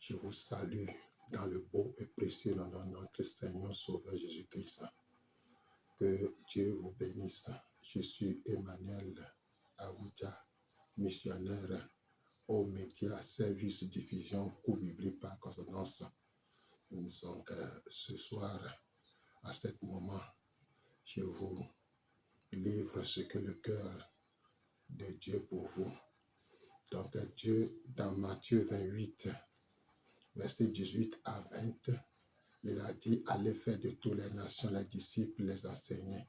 Je vous salue dans le beau et précieux nom de notre Seigneur Sauveur Jésus-Christ. Que Dieu vous bénisse. Je suis Emmanuel Aoudia, missionnaire aux médias, service diffusion, cours biblique par consonance. Donc, ce soir, à ce moment, je vous livre ce que le cœur de Dieu pour vous. Donc, Dieu, dans Matthieu 28, verset 18 à 20, il a dit, allez faire de toutes les nations les disciples, les enseigner.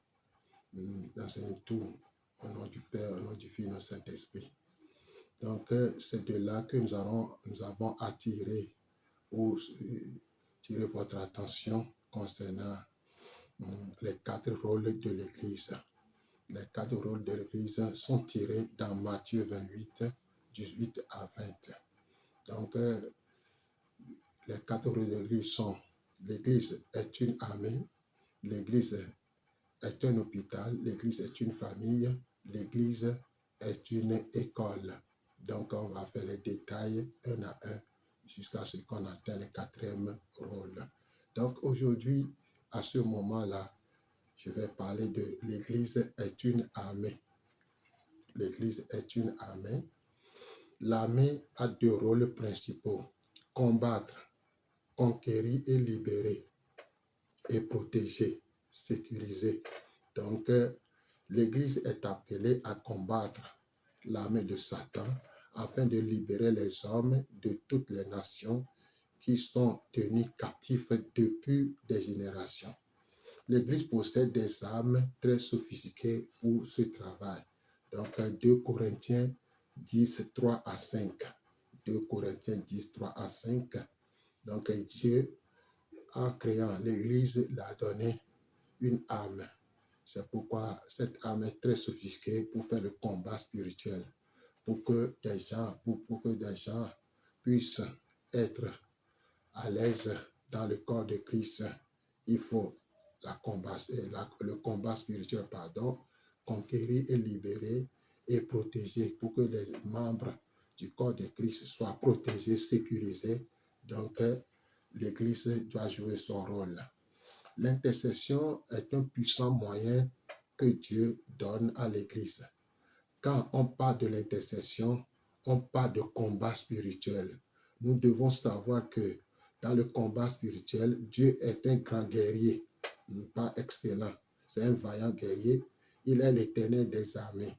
Enseigner tout au nom du Père, au nom du Fils et du Saint-Esprit. Donc, c'est de là que nous avons attiré ou tiré votre attention concernant les 4 rôles de l'Église. Les 4 rôles de l'Église sont tirés dans Matthieu 28, 18 à 20. Donc, les 4 rôles de l'Église sont: l'Église est une armée, l'Église est un hôpital, l'Église est une famille, l'Église est une école. Donc, on va faire les détails un à un jusqu'à ce qu'on atteigne le 4e rôle. Donc, aujourd'hui, à ce moment-là, je vais parler de l'Église est une armée. L'Église est une armée. L'armée a 2 rôles principaux: combattre, conquérir et libérer, et protéger, sécuriser. Donc, l'Église est appelée à combattre l'armée de Satan afin de libérer les hommes de toutes les nations qui sont tenus captifs depuis des générations. L'Église possède des armes très sophistiquées pour ce travail. Donc, 2 Corinthiens 10, 3 à 5. 2 Corinthiens 10, 3 à 5. Donc, Dieu, en créant l'Église, l'a donné une arme. C'est pourquoi cette arme est très sophistiquée pour faire le combat spirituel, pour que des gens puissent être à l'aise dans le corps de Christ. Il faut le combat spirituel, conquérir et libérer et protéger pour que les membres du corps de Christ soient protégés, sécurisés. Donc, l'Église doit jouer son rôle. L'intercession est un puissant moyen que Dieu donne à l'Église. Quand on parle de l'intercession, on parle de combat spirituel. Nous devons savoir que dans le combat spirituel, Dieu est un grand guerrier, pas excellent. C'est un vaillant guerrier. Il est l'Éternel des armées.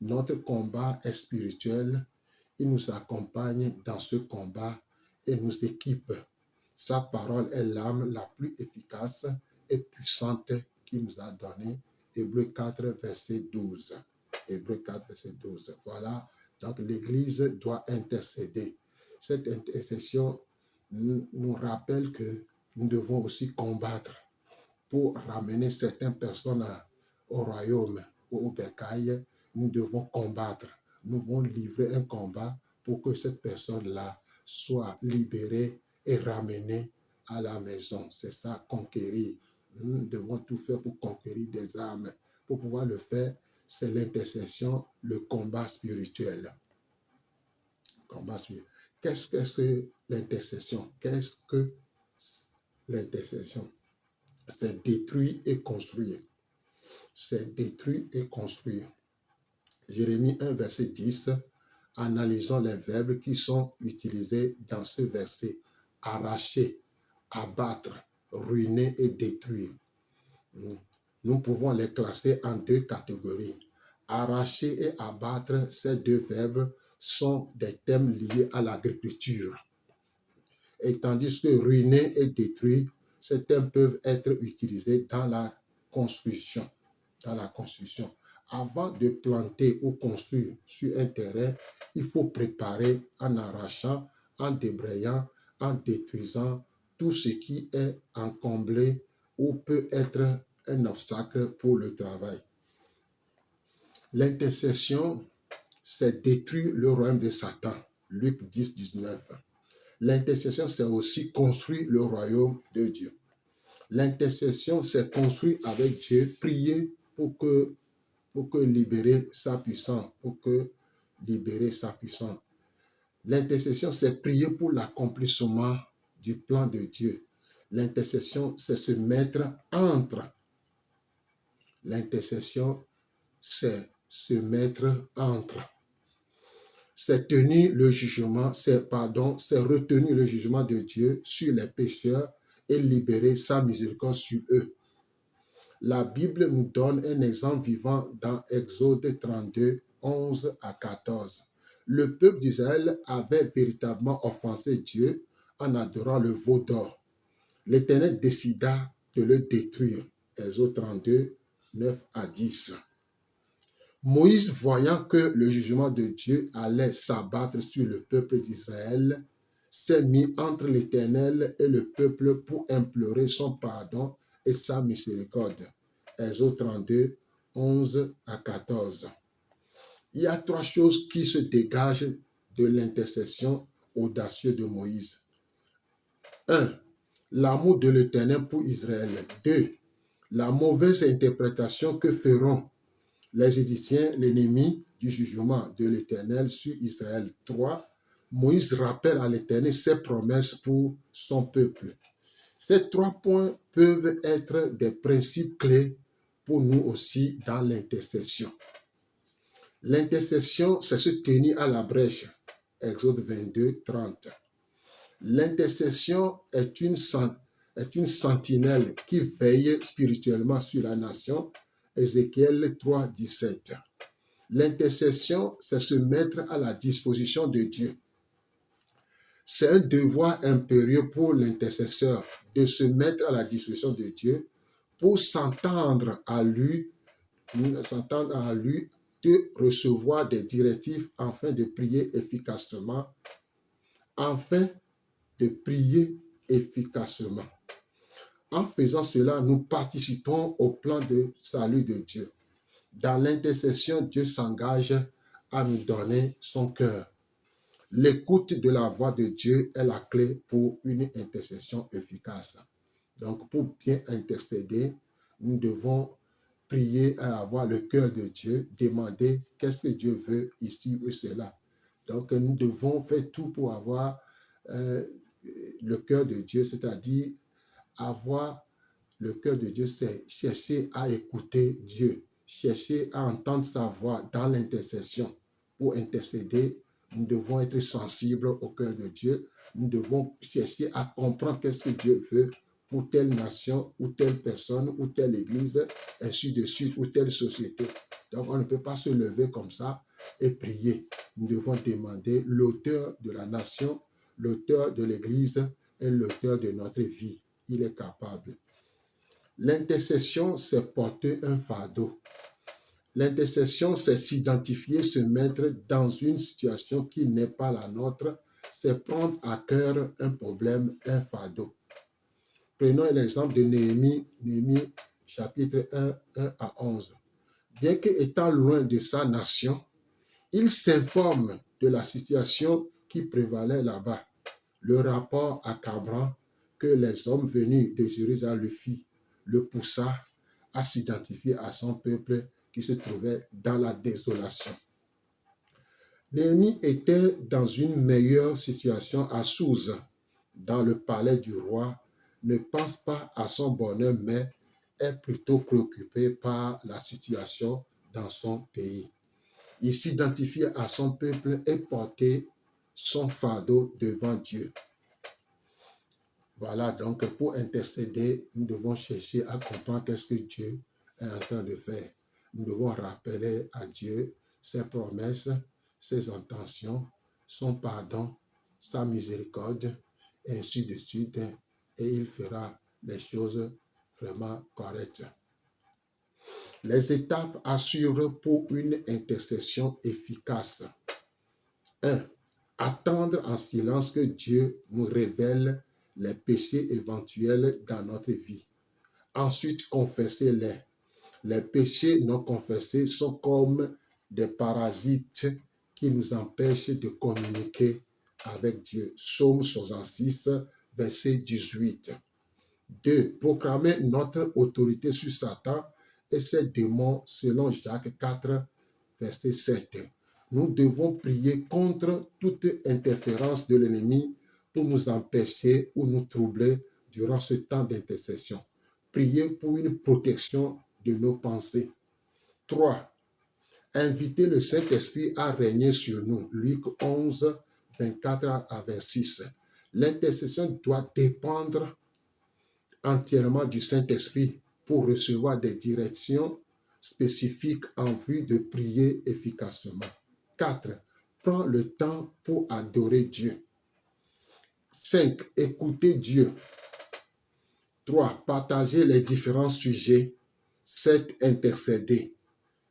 Notre combat est spirituel. Il nous accompagne dans ce combat et nous équipe. Sa parole est l'arme la plus efficace et puissante qu'il nous a donnée. Hébreux 4, verset 12. Hébreux 4, verset 12. Voilà, donc l'Église doit intercéder. Cette intercession nous rappelle que nous devons aussi combattre pour ramener certaines personnes au royaume ou au bercail. Nous devons combattre. Nous devons livrer un combat pour que cette personne-là soit libérée et ramenée à la maison. C'est ça, conquérir. Nous devons tout faire pour conquérir des âmes. Pour pouvoir le faire, c'est l'intercession, le combat spirituel. Combat spirituel. Qu'est-ce que c'est l'intercession? Qu'est-ce que l'intercession? C'est détruire et construire. C'est détruire et construire. Jérémie 1, verset 10, analysons les verbes qui sont utilisés dans ce verset: arracher, abattre, ruiner et détruire. Nous pouvons les classer en 2 catégories. Arracher et abattre, ces 2 verbes sont des thèmes liés à l'agriculture. Et tandis que ruiner et détruire, ces thèmes peuvent être utilisés dans la construction. Dans la construction. Avant de planter ou construire sur un terrain, il faut préparer en arrachant, en débrayant, en détruisant tout ce qui est encombré ou peut être un obstacle pour le travail. L'intercession, c'est détruire le royaume de Satan. Luc 10, 19. L'intercession, c'est aussi construire le royaume de Dieu. L'intercession, c'est construire avec Dieu, prier pour que libérer sa puissance, L'intercession, c'est prier pour l'accomplissement du plan de Dieu. L'intercession, c'est se mettre entre. L'intercession, c'est se mettre entre. C'est tenir le jugement, c'est retenir le jugement de Dieu sur les pécheurs et libérer sa miséricorde sur eux. La Bible nous donne un exemple vivant dans Exode 32, 11 à 14. Le peuple d'Israël avait véritablement offensé Dieu en adorant le veau d'or. L'Éternel décida de le détruire. Exode 32, 9 à 10. Moïse, voyant que le jugement de Dieu allait s'abattre sur le peuple d'Israël, s'est mis entre l'Éternel et le peuple pour implorer son pardon et sa miséricorde. Exode 32, 11 à 14. Il y a trois choses qui se dégagent de l'intercession audacieuse de Moïse. 1. L'amour de l'Éternel pour Israël. 2. La mauvaise interprétation que feront les Égyptiens, l'ennemi du jugement de l'Éternel sur Israël. 3. Moïse rappelle à l'Éternel ses promesses pour son peuple. Ces trois points peuvent être des principes clés pour nous aussi dans l'intercession. L'intercession, c'est se tenir à la brèche. Exode 22, 30. L'intercession est une sentinelle qui veille spirituellement sur la nation. Ézéchiel 3, 17. L'intercession, c'est se mettre à la disposition de Dieu. C'est un devoir impérieux pour l'intercesseur de se mettre à la disposition de Dieu pour s'entendre à lui, de recevoir des directives afin de prier efficacement. En faisant cela, nous participons au plan de salut de Dieu. Dans l'intercession, Dieu s'engage à nous donner son cœur. L'écoute de la voix de Dieu est la clé pour une intercession efficace. Donc, pour bien intercéder, nous devons prier à avoir le cœur de Dieu, demander qu'est-ce que Dieu veut ici ou cela. Donc, nous devons faire tout pour avoir le cœur de Dieu, c'est-à-dire avoir le cœur de Dieu, c'est chercher à écouter Dieu, chercher à entendre sa voix dans l'intercession. Pour intercéder, nous devons être sensibles au cœur de Dieu. Nous devons chercher à comprendre qu'est-ce que Dieu veut pour telle nation, ou telle personne, ou telle église, ainsi de suite, ou telle société. Donc, on ne peut pas se lever comme ça et prier. Nous devons demander l'auteur de la nation, l'auteur de l'église et l'auteur de notre vie. Il est capable. L'intercession, c'est porter un fardeau. L'intercession, c'est s'identifier, se mettre dans une situation qui n'est pas la nôtre. C'est prendre à cœur un problème, un fardeau. Prenons l'exemple de Néhémie, chapitre 1, 1 à 11. Bien qu'étant loin de sa nation, il s'informe de la situation qui prévalait là-bas. Le rapport accabrant que les hommes venus de Jérusalem le poussa à s'identifier à son peuple qui se trouvait dans la désolation. Néhémie était dans une meilleure situation à Souse, dans le palais du roi, ne pense pas à son bonheur, mais est plutôt préoccupé par la situation dans son pays. Il s'identifie à son peuple et portait son fardeau devant Dieu. Voilà, donc pour intercéder, nous devons chercher à comprendre qu'est-ce que Dieu est en train de faire. Nous devons rappeler à Dieu ses promesses, ses intentions, son pardon, sa miséricorde, et ainsi de suite, et il fera les choses vraiment correctes. Les étapes à suivre pour une intercession efficace. 1. Attendre en silence que Dieu nous révèle les péchés éventuels dans notre vie. Ensuite, confessez-les. Les péchés non confessés sont comme des parasites qui nous empêchent de communiquer avec Dieu. Psaume 66, verset 18. 2. Proclamer notre autorité sur Satan et ses démons selon Jacques 4, verset 7. nous devons prier contre toute interférence de l'ennemi pour nous empêcher ou nous troubler durant ce temps d'intercession. Prier pour une protection de nos pensées. 3. Inviter le Saint-Esprit à régner sur nous. Luc 11, 24 à 26. L'intercession doit dépendre entièrement du Saint-Esprit pour recevoir des directions spécifiques en vue de prier efficacement. 4. Prends le temps pour adorer Dieu. 5. Écouter Dieu. 3. Partager les différents sujets. 7. Intercéder.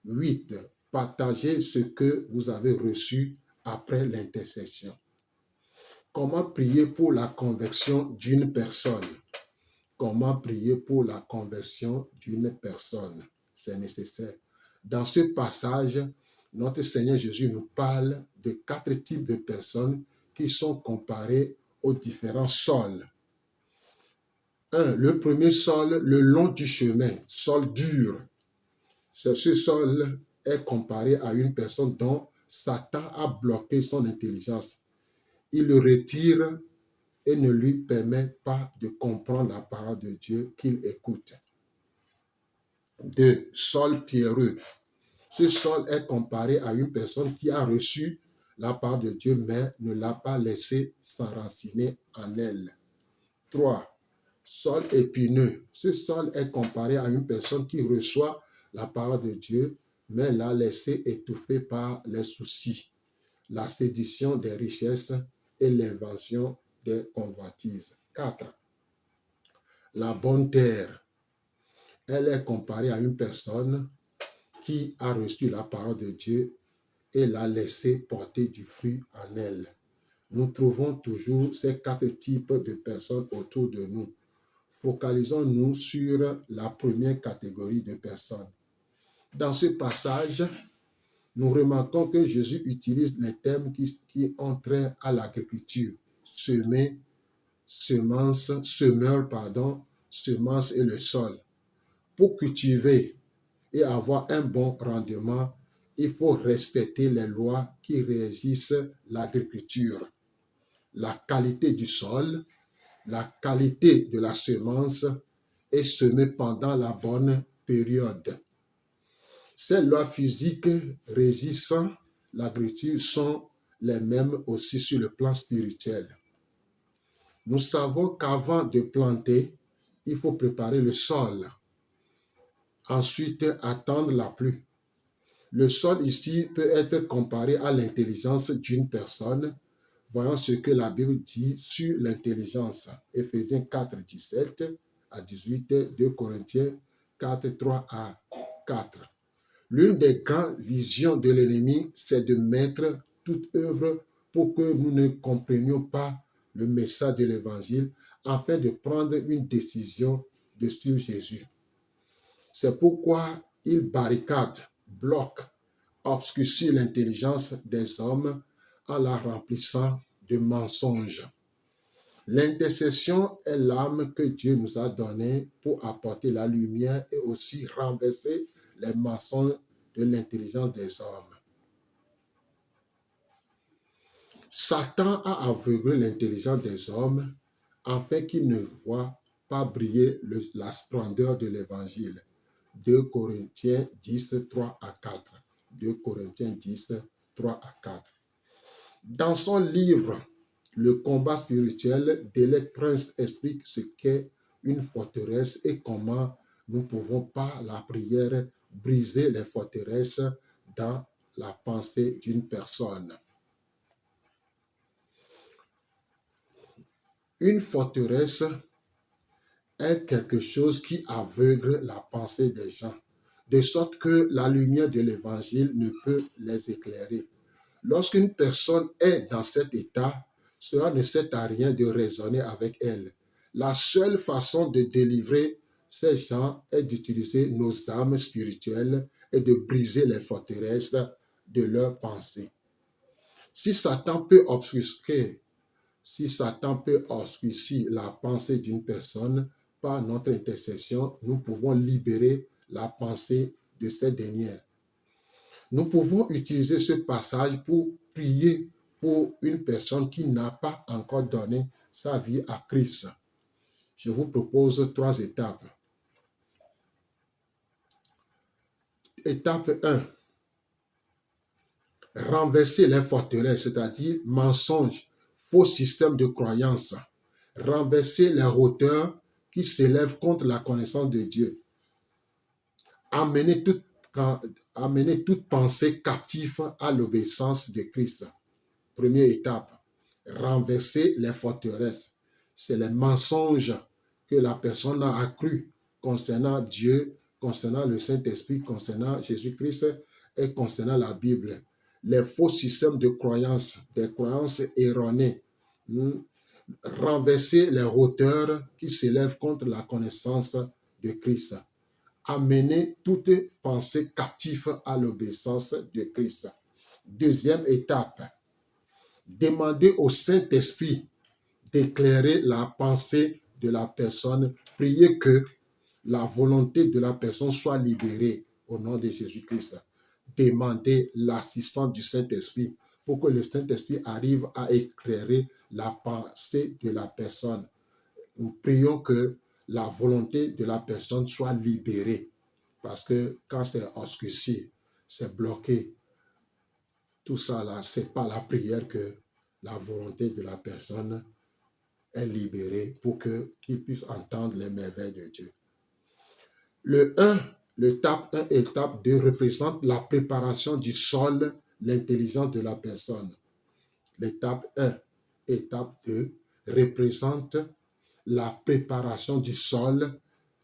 8. Partager ce que vous avez reçu après l'intercession. Comment prier pour la conversion d'une personne? Comment prier pour la conversion d'une personne? C'est nécessaire. Dans ce passage, notre Seigneur Jésus nous parle de 4 types de personnes qui sont comparées aux différents sols. 1. Le premier sol, le long du chemin, sol dur. Ce sol est comparé à une personne dont Satan a bloqué son intelligence. Il le retire et ne lui permet pas de comprendre la parole de Dieu qu'il écoute. 2. Sol pierreux. Ce sol est comparé à une personne qui a reçu la parole de Dieu mais ne l'a pas laissé s'enraciner en elle. 3. Sol épineux. Ce sol est comparé à une personne qui reçoit la parole de Dieu mais l'a laissé étouffer par les soucis, la séduction des richesses et l'invention des convoitises. 4. La bonne terre. Elle est comparée à une personne qui a reçu la parole de Dieu et l'a laissé porter du fruit en elle. Nous trouvons toujours ces 4 types de personnes autour de nous. Focalisons-nous sur la première catégorie de personnes. Dans ce passage, nous remarquons que Jésus utilise les termes qui ont trait à l'agriculture. Semer, semence, semeur, semence et le sol. Pour cultiver et avoir un bon rendement, il faut respecter les lois qui régissent l'agriculture. La qualité du sol, la qualité de la semence et semer pendant la bonne période. Ces lois physiques régissant l'agriculture sont les mêmes aussi sur le plan spirituel. Nous savons qu'avant de planter, il faut préparer le sol. Ensuite, attendre la pluie. Le sol ici peut être comparé à l'intelligence d'une personne. Voyons ce que la Bible dit sur l'intelligence. Éphésiens 4, 17 à 18, 2 Corinthiens 4, 3 à 4. L'une des grandes visions de l'ennemi, c'est de mettre toute œuvre pour que nous ne comprenions pas le message de l'évangile afin de prendre une décision de suivre Jésus. C'est pourquoi il barricade, bloque, obscurcit l'intelligence des hommes en la remplissant de mensonges. L'intercession est l'arme que Dieu nous a donnée pour apporter la lumière et aussi renverser les mensonges de l'intelligence des hommes. Satan a aveuglé l'intelligence des hommes afin qu'ils ne voient pas briller la splendeur de l'évangile. 2 Corinthiens 10, 3 à 4. 2 Corinthiens 10, 3 à 4. Dans son livre « Le combat spirituel », Délec Prince explique ce qu'est une forteresse et comment nous pouvons par la prière briser les forteresses dans la pensée d'une personne. Une forteresse est quelque chose qui aveugle la pensée des gens, de sorte que la lumière de l'évangile ne peut les éclairer. Lorsqu'une personne est dans cet état, cela ne sert à rien de raisonner avec elle. La seule façon de délivrer ces gens est d'utiliser nos âmes spirituelles et de briser les forteresses de leurs pensées. Si Satan peut obscurcir la pensée d'une personne, par notre intercession, nous pouvons libérer la pensée de cette dernière. Nous pouvons utiliser ce passage pour prier pour une personne qui n'a pas encore donné sa vie à Christ. Je vous propose 3 étapes. Étape 1. Renverser les forteresses, c'est-à-dire mensonges, faux systèmes de croyance. Renverser les hauteurs qui s'élèvent contre la connaissance de Dieu. Amener toute pensée captive à l'obéissance de Christ. Première étape, renverser les forteresses. C'est les mensonges que la personne a accru concernant Dieu, concernant le Saint-Esprit, concernant Jésus-Christ et concernant la Bible. Les faux systèmes de croyance, des croyances erronées. Renverser les hauteurs qui s'élèvent contre la connaissance de Christ. Amener toute pensée captive à l'obéissance de Christ. Deuxième étape, demander au Saint-Esprit d'éclairer la pensée de la personne, prier que la volonté de la personne soit libérée au nom de Jésus-Christ. Demander l'assistance du Saint-Esprit pour que le Saint-Esprit arrive à éclairer la pensée de la personne. Nous prions que la volonté de la personne soit libérée, parce que quand c'est obscurci, c'est bloqué, tout ça là, c'est pas la prière que la volonté de la personne est libérée pour qu'il puisse entendre les merveilles de Dieu. L'étape 1 et l'étape 2 représentent la préparation du sol, l'intelligence de la personne. L'étape 1 et l'étape 2 représentent la préparation du sol,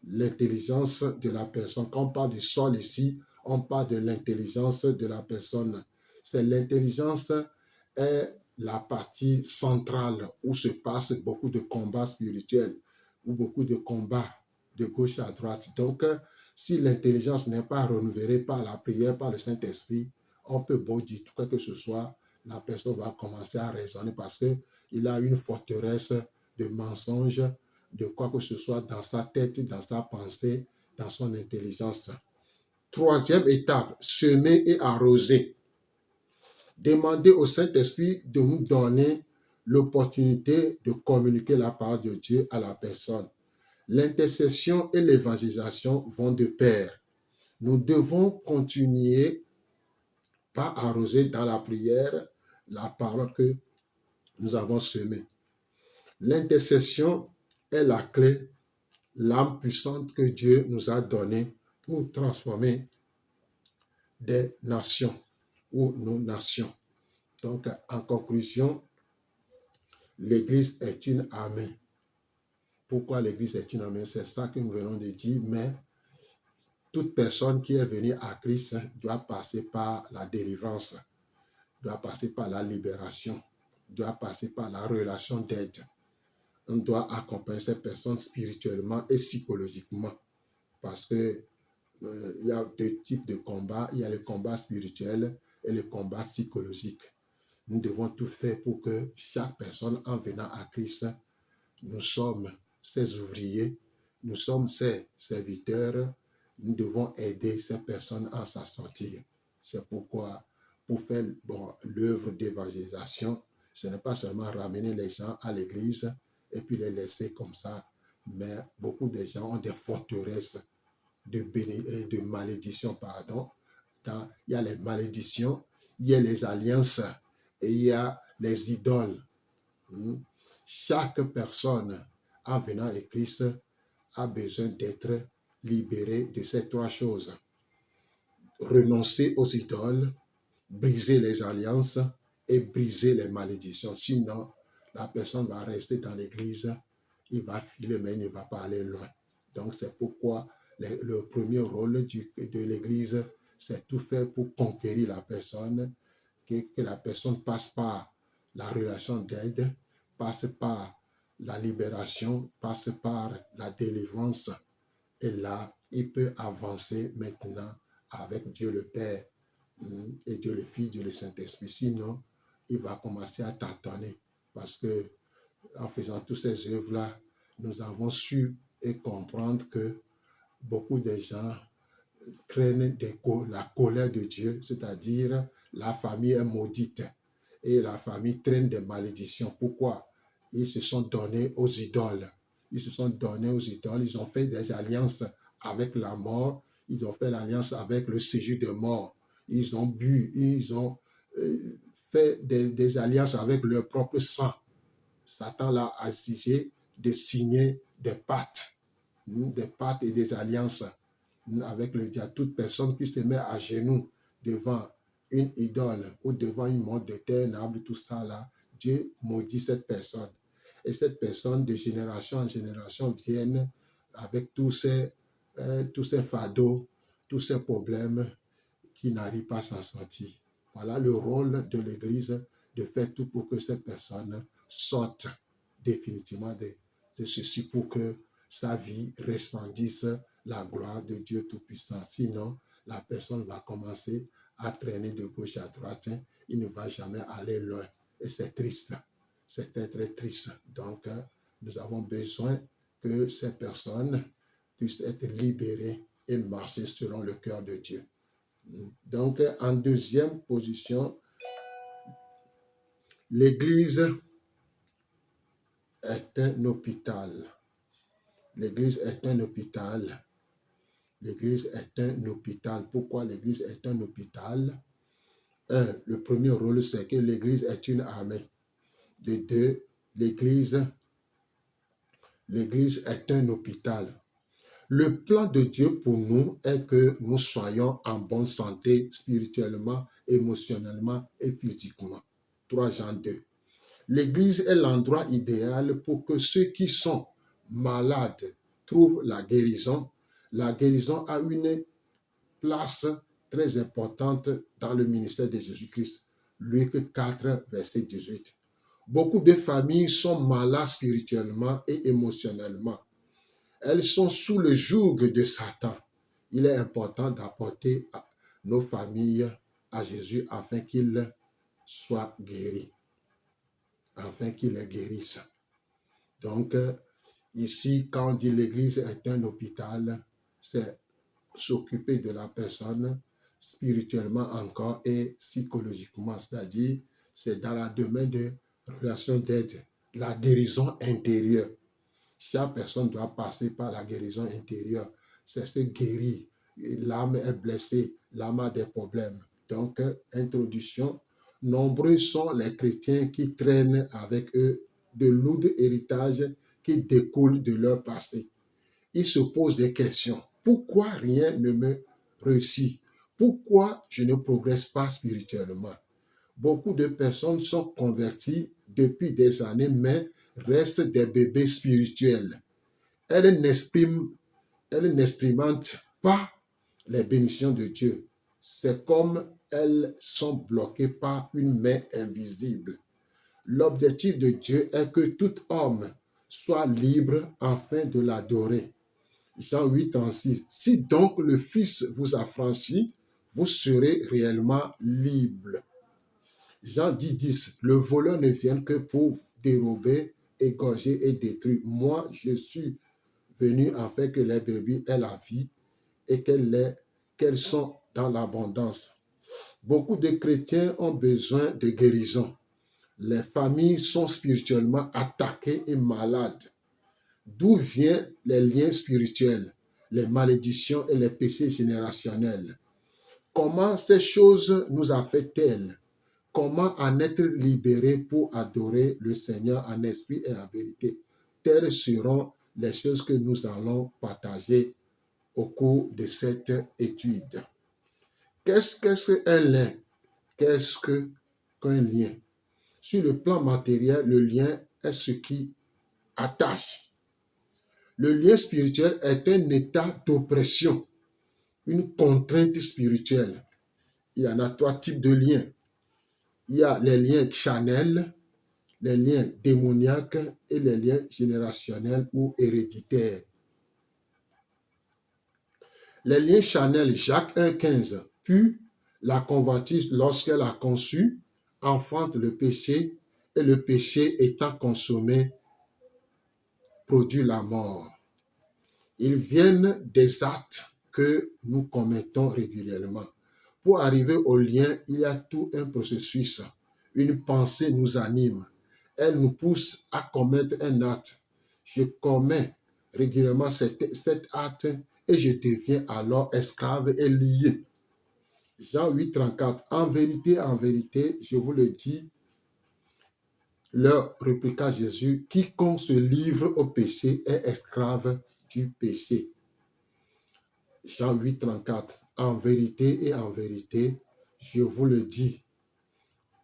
l'intelligence de la personne. Quand on parle du sol ici, on parle de l'intelligence de la personne. C'est l'intelligence est la partie centrale où se passe beaucoup de combats spirituels, ou beaucoup de combats de gauche à droite. Donc, si l'intelligence n'est pas renouvelée par la prière, par le Saint-Esprit, on peut beau dire quoi que ce soit, la personne va commencer à raisonner parce qu'il a une forteresse de mensonges, de quoi que ce soit dans sa tête, dans sa pensée, dans son intelligence. Troisième étape, semer et arroser. Demander au Saint-Esprit de nous donner l'opportunité de communiquer la parole de Dieu à la personne. L'intercession et l'évangélisation vont de pair. Nous devons continuer par arroser dans la prière la parole que nous avons semée. L'intercession est la clé, l'âme puissante que Dieu nous a donnée pour transformer des nations ou nos nations. Donc, en conclusion, l'Église est une armée. Pourquoi l'Église est une armée? C'est ça que nous venons de dire, mais toute personne qui est venue à Christ doit passer par la délivrance, doit passer par la libération, doit passer par la relation d'aide. On doit accompagner ces personnes spirituellement et psychologiquement, parce que il y a deux types de combats. Il y a le combat spirituel et le combat psychologique. Nous devons tout faire pour que chaque personne, en venant à Christ, nous sommes ses ouvriers, nous sommes ses serviteurs, nous devons aider ces personnes à s'en sortir. C'est pourquoi, pour faire l'œuvre d'évangélisation, ce n'est pas seulement ramener les gens à l'église et puis les laisser comme ça, mais beaucoup de gens ont des forteresses de malédiction, pardon. Il y a les malédictions, il y a les alliances et il y a les idoles. Chaque personne, en venant à Christ, a besoin d'être libérée de ces trois choses. Renoncer aux idoles, briser les alliances et briser les malédictions. Sinon, la personne va rester dans l'église, il va filer, mais il ne va pas aller loin. Donc, c'est pourquoi le premier rôle de l'église, c'est tout faire pour conquérir la personne, que la personne passe par la relation d'aide, passe par la libération, passe par la délivrance. Et là, il peut avancer maintenant avec Dieu le Père et Dieu le Fils, Dieu le Saint-Esprit. Sinon, il va commencer à tâtonner parce que en faisant toutes ces œuvres-là, nous avons su et comprendre que beaucoup de gens traîne la colère de Dieu, c'est-à-dire la famille est maudite et la famille traîne des malédictions. Pourquoi? Ils se sont donnés aux idoles. Ils se sont donnés aux idoles, ils ont fait des alliances avec la mort, ils ont fait l'alliance avec le séjour de mort. Ils ont bu, ils ont fait des alliances avec leur propre sang. Satan l'a exigé de signer des pactes et des alliances avec le diable. Toute personne qui se met à genoux devant une idole ou devant une montre de terre, un arbre, tout ça là, Dieu maudit cette personne. Et cette personne, de génération en génération, viennent avec tous ces fardeaux, tous ces problèmes qui n'arrivent pas à s'en sortir. Voilà le rôle de l'Église, de faire tout pour que cette personne sorte définitivement de ceci, pour que sa vie resplendisse la gloire de Dieu Tout-Puissant. Sinon, la personne va commencer à traîner de gauche à droite. Il ne va jamais aller loin. Et c'est triste. C'est très, très triste. Donc, nous avons besoin que ces personnes puissent être libérées et marcher selon le cœur de Dieu. Donc, en deuxième position, l'Église est un hôpital. L'Église est un hôpital. L'Église est un hôpital. Pourquoi l'Église est un hôpital? Le premier rôle, c'est que l'Église est une armée. De deux, l'Église est un hôpital. Le plan de Dieu pour nous est que nous soyons en bonne santé spirituellement, émotionnellement et physiquement. 3 Jean 2. L'Église est l'endroit idéal pour que ceux qui sont malades trouvent la guérison. La guérison a une place très importante dans le ministère de Jésus-Christ. Luc 4, verset 18. Beaucoup de familles sont malades spirituellement et émotionnellement. Elles sont sous le joug de Satan. Il est important d'apporter nos familles à Jésus afin qu'il soit guéri, afin qu'il les guérisse. Donc, ici, quand on dit l'Église est un hôpital, c'est s'occuper de la personne spirituellement encore et psychologiquement, c'est-à-dire c'est dans la domaine de relation d'aide, la guérison intérieure. Chaque personne doit passer par la guérison intérieure. C'est se guérir. L'âme est blessée, l'âme a des problèmes. Donc, introduction. Nombreux sont les chrétiens qui traînent avec eux de lourds héritages qui découlent de leur passé. Ils se posent des questions. Pourquoi rien ne me réussit? Pourquoi je ne progresse pas spirituellement? Beaucoup de personnes sont converties depuis des années, mais restent des bébés spirituels. Elles n'expérimentent pas les bénédictions de Dieu. C'est comme elles sont bloquées par une main invisible. L'objectif de Dieu est que tout homme soit libre afin de l'adorer. Jean 8, 36. Si donc le Fils vous affranchit, vous serez réellement libre. Jean 10, 10. Le voleur ne vient que pour dérober, égorger et détruire. Moi, je suis venu afin que les brebis aient la vie et qu'elles sont dans l'abondance. Beaucoup de chrétiens ont besoin de guérison. Les familles sont spirituellement attaquées et malades. D'où viennent les liens spirituels, les malédictions et les péchés générationnels? Comment ces choses nous affectent-elles? Comment en être libérés pour adorer le Seigneur en esprit et en vérité? Telles seront les choses que nous allons partager au cours de cette étude. Qu'est-ce qu'un lien? Qu'est-ce qu'un lien? Sur le plan matériel, le lien est ce qui attache. Le lien spirituel est un état d'oppression, une contrainte spirituelle. Il y en a 3 types de liens. Il y a les liens charnels, les liens démoniaques et les liens générationnels ou héréditaires. Les liens charnels, Jacques 1,15. Puis la convoitise, lorsqu'elle a conçu, enfante le péché, et le péché étant consommé, produit la mort. Ils viennent des actes que nous commettons régulièrement. Pour arriver au lien, il y a tout un processus. Une pensée nous anime. Elle nous pousse à commettre un acte. Je commets régulièrement cet acte et je deviens alors esclave et lié. Jean 8, 34. En vérité, je vous le dis, leur répliqua Jésus, quiconque se livre au péché est esclave du péché. Jean 8, 34. En vérité, je vous le dis,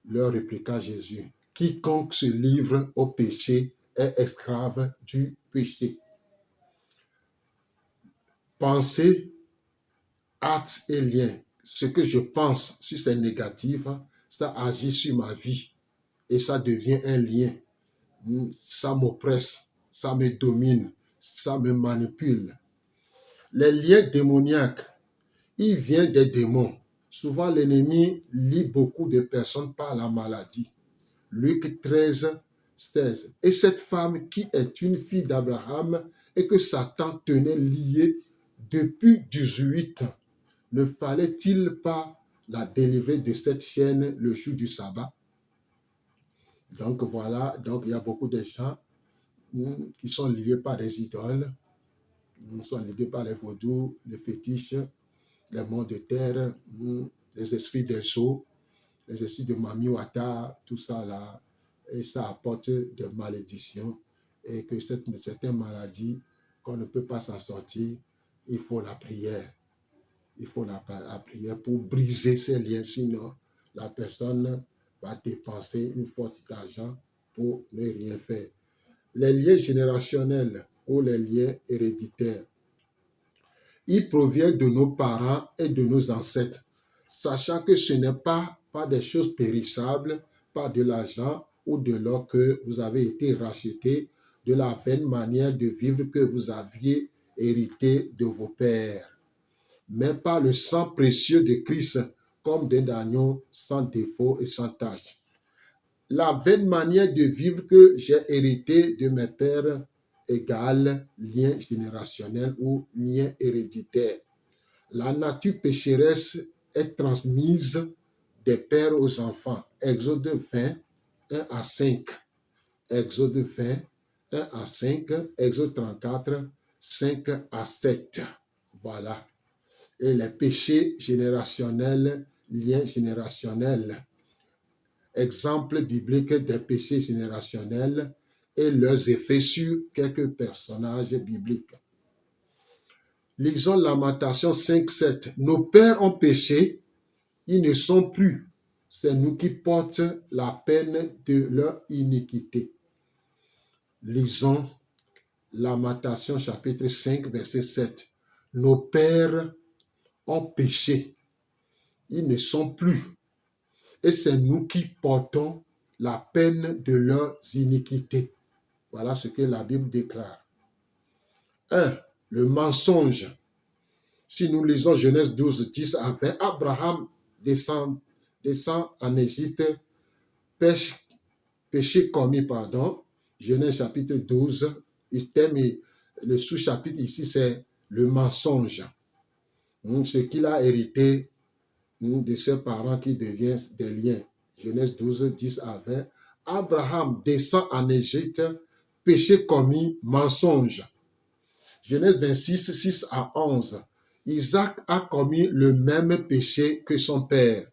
leur répliqua Jésus, quiconque se livre au péché est esclave du péché. Pensée, acte et lien. Ce que je pense, si c'est négatif, ça agit sur ma vie et ça devient un lien. Ça m'oppresse, ça me domine, ça me manipule. Les liens démoniaques, ils viennent des démons. Souvent, l'ennemi lie beaucoup de personnes par la maladie. Luc 13, 16. Et cette femme qui est une fille d'Abraham et que Satan tenait liée depuis 18 ans, ne fallait-il pas la délivrer de cette chaîne le jour du sabbat? Donc voilà, donc il y a beaucoup de gens qui sont liés par des idoles, sont liés par les vaudous, les fétiches, les mondes de terre, les esprits des eaux, les esprits de Mami Wata, tout ça là, et ça apporte des malédictions et que certaines maladies, qu'on ne peut pas s'en sortir, il faut la prière. Il faut la prière pour briser ces liens, sinon la personne va dépenser une faute d'argent pour ne rien faire. Les liens générationnels ou les liens héréditaires, ils proviennent de nos parents et de nos ancêtres, sachant que ce n'est pas des choses périssables, pas de l'argent ou de l'or que vous avez été racheté de la vaine manière de vivre que vous aviez hérité de vos pères, mais par le sang précieux de Christ, comme d'un agneau sans défaut et sans tache. La vaine manière de vivre que j'ai hérité de mes pères égale lien générationnel ou lien héréditaire. La nature pécheresse est transmise des pères aux enfants. Exode 20, 1 à 5. Exode 20, 1 à 5. Exode 34, 5 à 7. Voilà. Et les péchés générationnels, liens générationnels. Exemple biblique des péchés générationnels et leurs effets sur quelques personnages bibliques. Lisons Lamentation 5, 7. Nos pères ont péché, ils ne sont plus. C'est nous qui portons la peine de leur iniquité. Lisons Lamentation chapitre 5, verset 7. Nos pères ont péché, ils ne sont plus. Et c'est nous qui portons la peine de leurs iniquités. Voilà ce que la Bible déclare. 1. Le mensonge. Si nous lisons Genèse 12, 10 à 20, Abraham descend en Égypte, péché commis, Genèse chapitre 12, le sous-chapitre ici, c'est le mensonge. Ce qu'il a hérité de ses parents qui deviennent des liens. Genèse 12, 10 à 20. Abraham descend en Égypte, péché commis, mensonge. Genèse 26, 6 à 11. Isaac a commis le même péché que son père.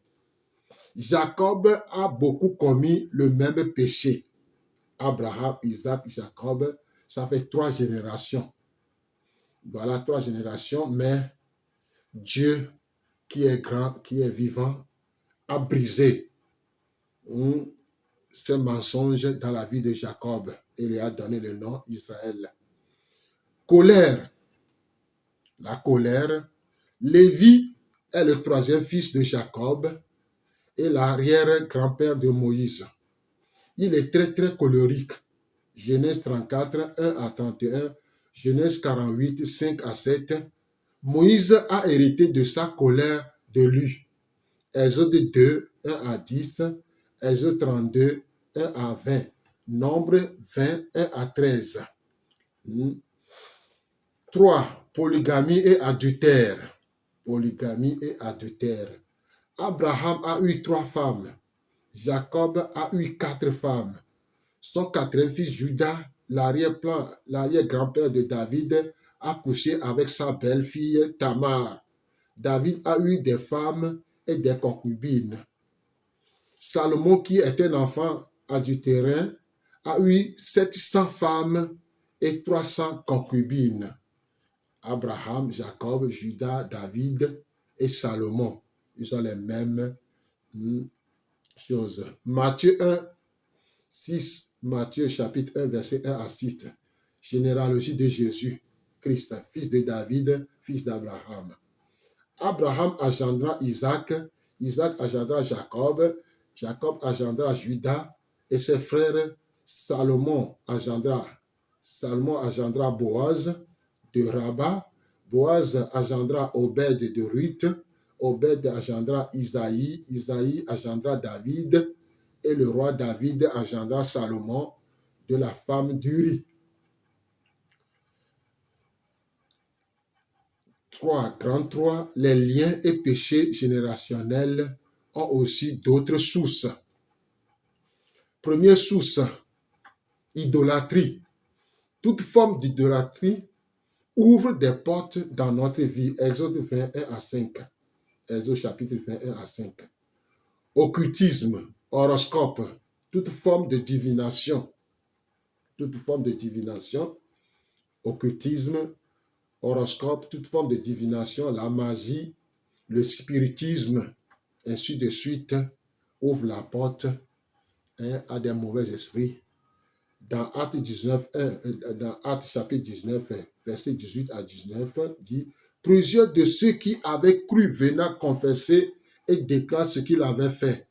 Jacob a beaucoup commis le même péché. Abraham, Isaac, Jacob, ça fait 3 générations. Voilà 3 générations, mais Dieu, qui est grand, qui est vivant, a brisé ce mensonge dans la vie de Jacob. Il lui a donné le nom Israël. Colère. La colère. Lévi est le 3e fils de Jacob et l'arrière-grand-père de Moïse. Il est très, très colérique. Genèse 34, 1 à 31, Genèse 48, 5 à 7. Moïse a hérité de sa colère de lui. Exode 2, 1 à 10, Exode 32, 1 à 20, Nombre 20, 1 à 13. 3. Polygamie et adultère. Polygamie et adultère. Abraham a eu 3 femmes. Jacob a eu 4 femmes. Son 4e fils Judas, l'arrière-grand-père de David, a couché avec sa belle-fille Tamar. David a eu des femmes et des concubines. Salomon, qui est un enfant adultérin, a eu 700 femmes et 300 concubines. Abraham, Jacob, Judas, David et Salomon, ils ont les mêmes choses. Matthieu 1, 6, Matthieu chapitre 1, verset 1 à 6. Généalogie de Jésus, Christ, fils de David, fils d'Abraham. Abraham engendra Isaac, Isaac engendra Jacob, Jacob engendra Judas et ses frères. Salomon engendra Boaz de Rabat, Boaz engendra Obed de Ruth, Obed engendra Isaïe, Isaïe engendra David, et le roi David engendra Salomon de la femme d'Uri. 3. Les liens et péchés générationnels ont aussi d'autres sources. Première source, idolâtrie. Toute forme d'idolâtrie ouvre des portes dans notre vie. Exode 21 à 5. Exode chapitre 21 à 5. Occultisme, horoscope, toute forme de divination. Toute forme de divination, occultisme, horoscope, toute forme de divination, la magie, le spiritisme, ainsi de suite, ouvre la porte à des mauvais esprits. Dans Actes 19, dans Actes chapitre 19, verset 18 à 19, dit « Plusieurs de ceux qui avaient cru venaient confesser et déclarent ce qu'ils avaient fait.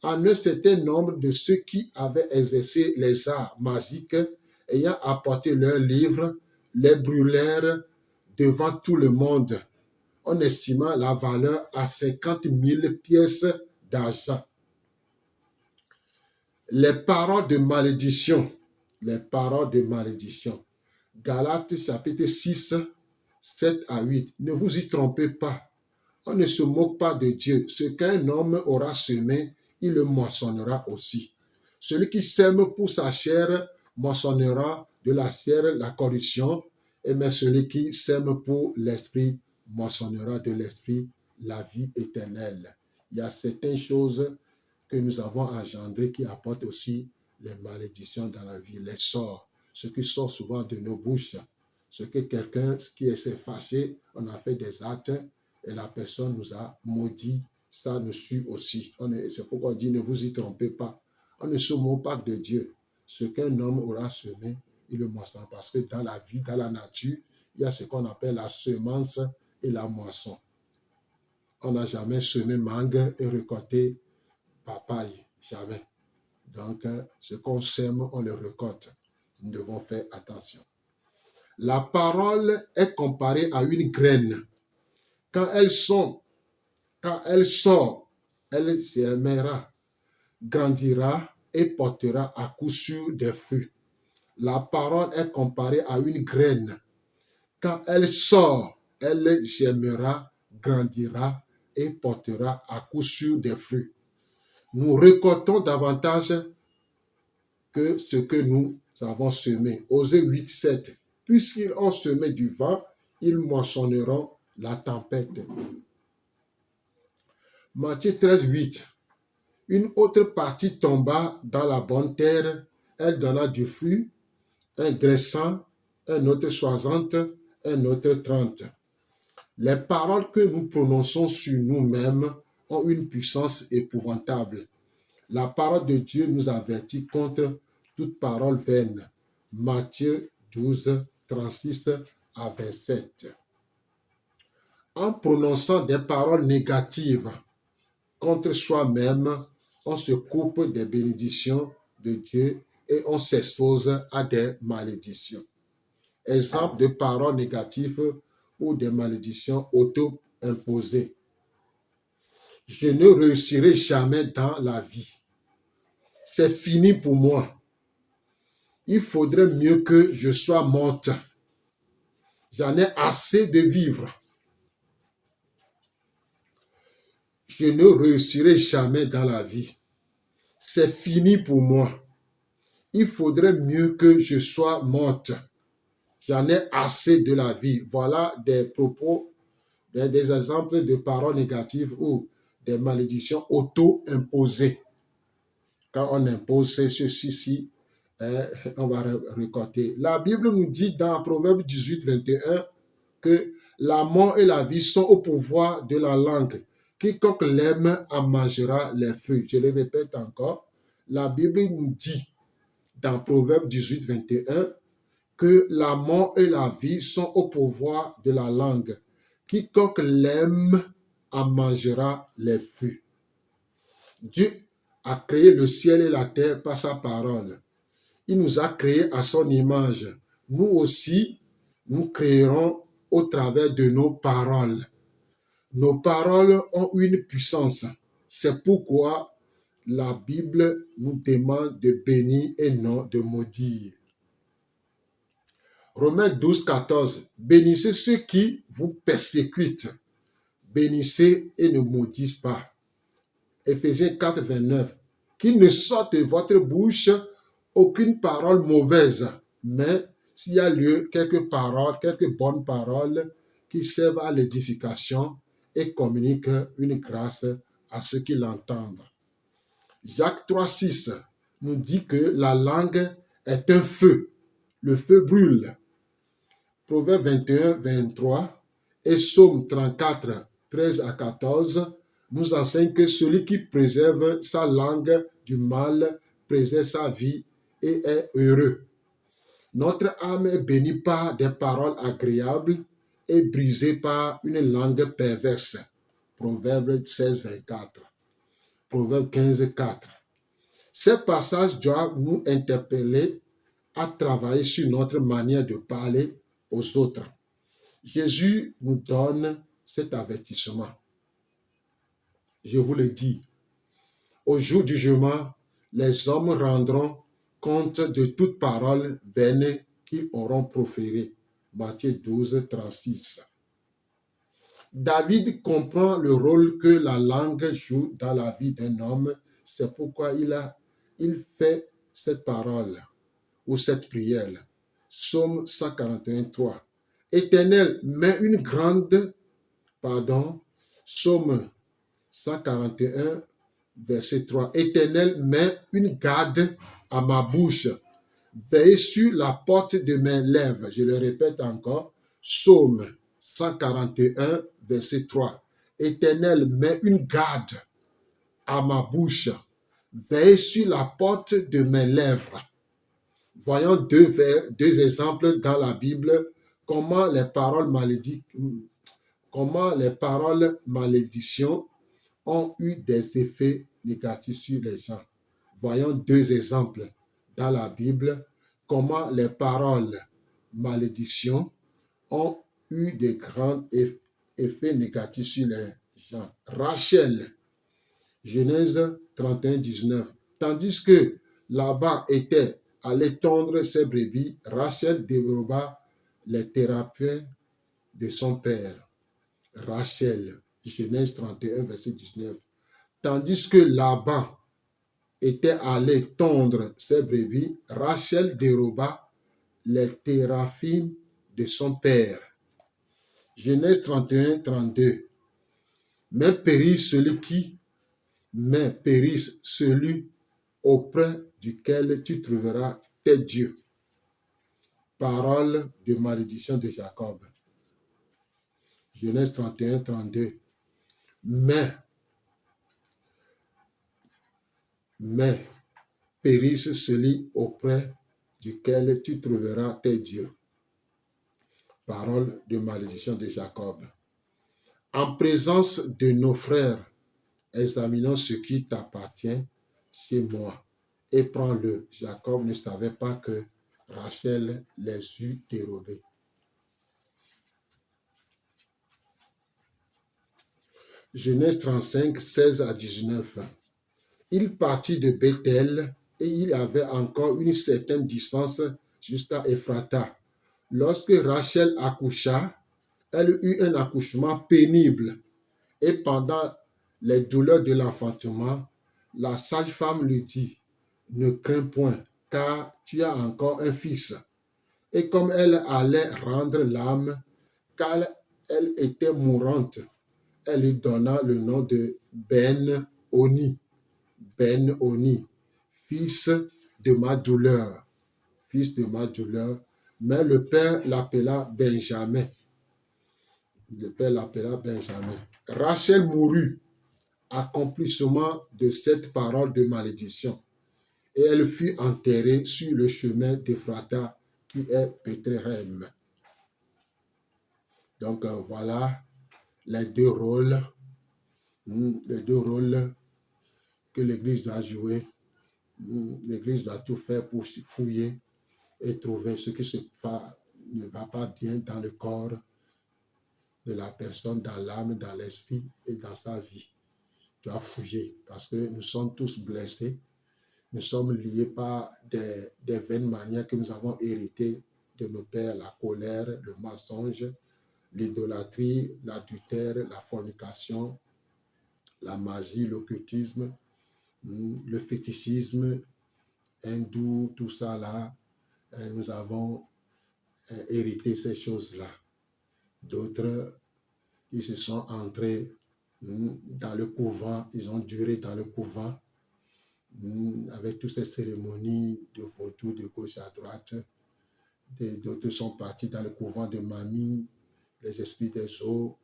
En un certain nombre de ceux qui avaient exercé les arts magiques, ayant apporté leurs livres, les brûlèrent devant tout le monde, en estimant la valeur à 50 000 pièces d'argent. » Les paroles de malédiction. Les paroles de malédiction. Galates chapitre 6, 7 à 8. Ne vous y trompez pas. On ne se moque pas de Dieu. Ce qu'un homme aura semé, il le moissonnera aussi. Celui qui sème pour sa chair moissonnera de la chair la corruption, mais celui qui sème pour l'esprit moissonnera de l'esprit la vie éternelle. Il y a certaines choses que nous avons engendrées qui apportent aussi les malédictions dans la vie, les sorts, ce qui sort souvent de nos bouches, ce que quelqu'un qui s'est fâché, on a fait des actes et la personne nous a maudit, ça nous suit aussi. C'est pourquoi on dit ne vous y trompez pas. On ne se moque pas de Dieu. Ce qu'un homme aura semé, il le moissonnera. Parce que dans la vie, dans la nature, il y a ce qu'on appelle la semence et la moisson. On n'a jamais semé mangue et récolté papaye, jamais. Donc, ce qu'on sème, on le récolte. Nous devons faire attention. La parole est comparée à une graine. Quand elle sort, elle germera, grandira et portera à coup sûr des fruits. La parole est comparée à une graine. Quand elle sort, elle germera, grandira et portera à coup sûr des fruits. Nous récoltons davantage que ce que nous avons semé. Osée 8, 7. Puisqu'ils ont semé du vent, ils moissonneront la tempête. Matthieu 13, 8. Une autre partie tomba dans la bonne terre, elle donna du fruit, un graissant, un autre 60, un autre 30. Les paroles que nous prononçons sur nous-mêmes ont une puissance épouvantable. La parole de Dieu nous avertit contre toute parole vaine. Matthieu 12, 36 à 27. En prononçant des paroles négatives contre soi-même, on se coupe des bénédictions de Dieu et on s'expose à des malédictions. Exemple de paroles négatives ou des malédictions auto-imposées. Je ne réussirai jamais dans la vie. C'est fini pour moi. Il faudrait mieux que je sois morte. J'en ai assez de vivre. Je ne réussirai jamais dans la vie. C'est fini pour moi. Il faudrait mieux que je sois morte. J'en ai assez de la vie. Voilà des propos, des exemples de paroles négatives ou des malédictions auto-imposées. Quand on impose ceci, on va récolter. La Bible nous dit dans Proverbe 18, 21 que la mort et la vie sont au pouvoir de la langue. Quiconque l'aime en mangera les fruits. Je le répète encore. La Bible nous dit dans Proverbe 18, 21 que la mort et la vie sont au pouvoir de la langue. Quiconque l'aime en mangera les fruits. Dieu a créé le ciel et la terre par sa parole. Il nous a créés à son image. Nous aussi, nous créerons au travers de nos paroles. Nos paroles ont une puissance. C'est pourquoi la Bible nous demande de bénir et non de maudire. Romains 12, 14. Bénissez ceux qui vous persécutent. Bénissez et ne maudissez pas. Éphésiens 4, 29. Qu'il ne sorte de votre bouche aucune parole mauvaise, mais s'il y a lieu, quelques bonnes paroles qui servent à l'édification et communiquent une grâce à ceux qui l'entendent. Jacques 3, 6 nous dit que la langue est un feu. Le feu brûle. Proverbe 21, 23 et Psaume 34, 13 à 14 nous enseignent que celui qui préserve sa langue du mal préserve sa vie et est heureux. Notre âme est bénie par des paroles agréables et brisée par une langue perverse. Proverbe 16, 24. Proverbe 15, 4. Ces passages doivent nous interpeller à travailler sur notre manière de parler aux autres. Jésus nous donne cet avertissement. Je vous le dis, au jour du jugement, les hommes rendront compte de toute parole vaine qu'ils auront proférée. Matthieu 12, 36. David comprend le rôle que la langue joue dans la vie d'un homme. C'est pourquoi il fait cette parole ou cette prière. Psaume 141, 3. Éternel, mets une grande, Psaume 141, verset 3. Éternel, mets une garde à ma bouche. Veille sur la porte de mes lèvres. Je le répète encore. Psaume 141, verset 3. Éternel, mets une garde à ma bouche. Veille sur la porte de mes lèvres. Voyons deux exemples dans la Bible, comment les paroles malédictions ont eu des effets négatifs sur les gens. Voyons deux exemples dans la Bible, comment les paroles malédictions ont eu de grands effets négatifs sur les gens. Rachel, Genèse 31, 19. Tandis que Laban était allé tondre ses brebis, Rachel déroba les thérapiens de son père. Rachel, Genèse 31, verset 19. Tandis que Laban était allé tondre ses brebis, Rachel déroba les théraphim de son père. Genèse 31, 32. Mais périsse celui auprès duquel tu trouveras tes dieux. Parole de malédiction de Jacob. Genèse 31, 32. Mais périsse celui auprès duquel tu trouveras tes dieux. Parole de malédiction de Jacob. En présence de nos frères, examinons ce qui t'appartient chez moi et prends-le. Jacob ne savait pas que Rachel les eut dérobés. Genèse 35, 16 à 19. Il partit de Bethel et il avait encore une certaine distance jusqu'à Ephrata. Lorsque Rachel accoucha, elle eut un accouchement pénible. Et pendant les douleurs de l'enfantement, la sage-femme lui dit, ne crains point, car tu as encore un fils. Et comme elle allait rendre l'âme, car elle était mourante, elle lui donna le nom de Ben-Oni, Ben-Oni, fils de ma douleur, fils de ma douleur. Mais le père l'appela Benjamin. Le père l'appela Benjamin. Rachel mourut, accomplissement de cette parole de malédiction. Et elle fut enterrée sur le chemin d'Ephrata, qui est Bethléem. Donc voilà les deux rôles que l'Église doit jouer. L'Église doit tout faire pour fouiller et trouver ce qui ne va pas bien dans le corps de la personne, dans l'âme, dans l'esprit et dans sa vie. Tu dois fouiller parce que nous sommes tous blessés. Nous sommes liés par des vaines manières que nous avons héritées de nos pères, la colère, le mensonge, l'idolâtrie, l'adultère, la fornication, la magie, l'occultisme, le fétichisme, hindou, tout ça là. Nous avons hérité ces choses-là. D'autres, ils se sont entrés dans le couvent, ils ont duré dans le couvent avec toutes ces cérémonies de vaudou de gauche à droite. D'autres sont partis dans le couvent de Mamie, les esprits des eaux.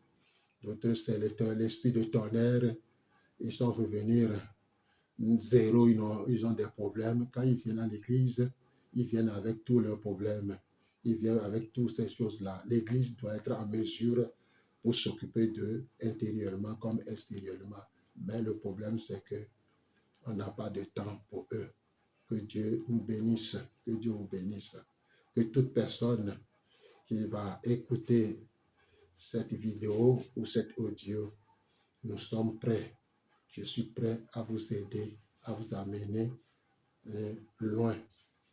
D'autres, c'est l'esprit de tonnerre. Ils sont revenus zéro, ils ont des problèmes. Quand ils viennent à l'église, ils viennent avec tous leurs problèmes. Ils viennent avec toutes ces choses-là. L'église doit être en mesure pour s'occuper d'eux intérieurement comme extérieurement. Mais le problème, c'est que on n'a pas de temps pour eux. Que Dieu nous bénisse, que Dieu vous bénisse. Que toute personne qui va écouter cette vidéo ou cet audio, nous sommes prêts. Je suis prêt à vous aider, à vous amener loin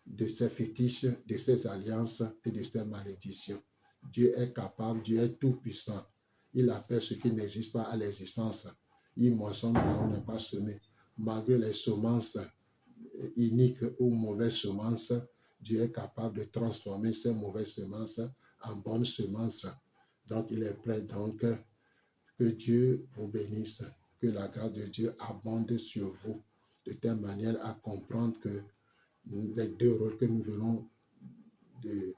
de ces fétiches, de ces alliances et de ces malédictions. Dieu est capable, Dieu est tout puissant. Il appelle ce qui n'existe pas à l'existence. Il moissonne là où on n'est pas semé. Malgré les semences iniques ou mauvaises semences, Dieu est capable de transformer ces mauvaises semences en bonnes semences. Donc, il est prêt. Donc, que Dieu vous bénisse, que la grâce de Dieu abonde sur vous, de telle manière à comprendre que les deux rôles que nous venons de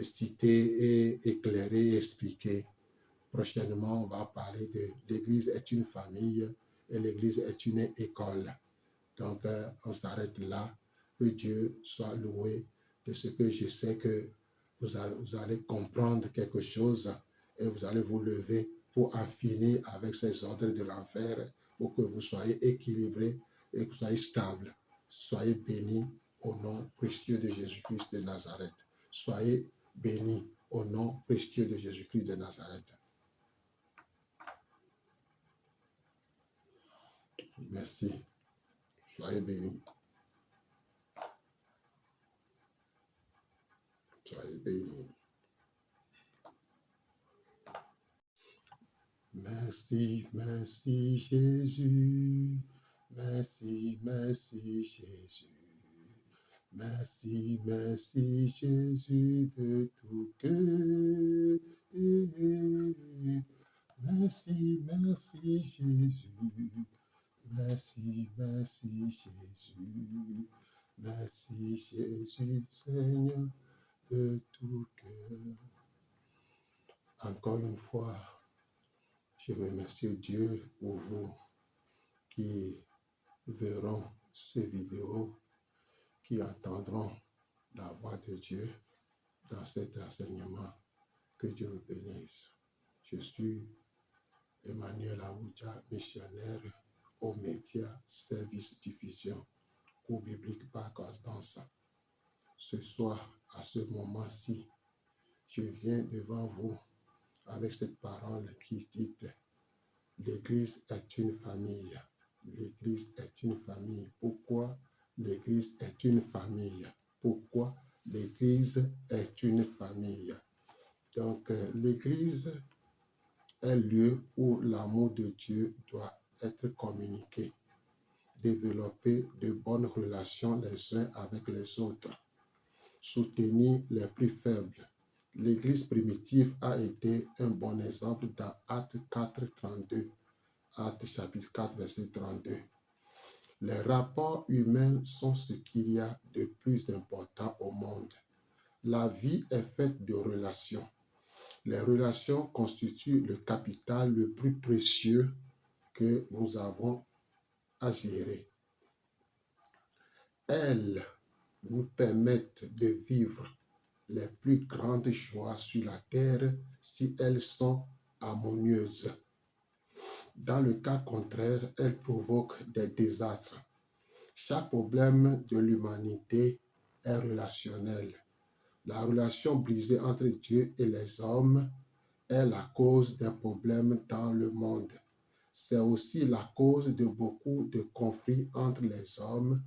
citer et éclairer et expliquer. Prochainement, on va parler de l'Église est une famille et l'Église est une école. Donc, on s'arrête là. Que Dieu soit loué de ce que je sais que vous allez comprendre quelque chose et vous allez vous lever pour en finir avec ces ordres de l'enfer, pour que vous soyez équilibrés et que vous soyez stables. Soyez bénis au nom précieux de Jésus-Christ de Nazareth. Soyez bénis au nom précieux de Jésus-Christ de Nazareth. Merci. Soyez bénis. Soyez bénis. Merci, merci Jésus. Merci, merci Jésus. Merci, merci Jésus de tout cœur. Merci, merci Jésus. Merci, merci Jésus. Merci Jésus, Seigneur de tout cœur. Encore une fois, je remercie Dieu pour vous qui verront ces vidéos, qui entendront la voix de Dieu dans cet enseignement. Que Dieu vous bénisse. Je suis Emmanuel Aouja, missionnaire aux médias, service, diffusion, cours biblique par correspondance. Ce soir, à ce moment-ci, je viens devant vous avec cette parole qui dit « L'Église est une famille. L'Église est une famille. » Pourquoi l'Église est une famille? Pourquoi L'Église est une famille. Donc, l'Église est le lieu où l'amour de Dieu doit être communiqué. Développer de bonnes relations les uns avec les autres. Soutenir les plus faibles. L'Église primitive a été un bon exemple dans Actes 4, 32. Actes chapitre 4, verset 32. Les rapports humains sont ce qu'il y a de plus important au monde. La vie est faite de relations. Les relations constituent le capital le plus précieux que nous avons à gérer. Elles nous permettent de vivre les plus grandes joies sur la terre si elles sont harmonieuses. Dans le cas contraire, elles provoquent des désastres. Chaque problème de l'humanité est relationnel. La relation brisée entre Dieu et les hommes est la cause des problèmes dans le monde. C'est aussi la cause de beaucoup de conflits entre les hommes.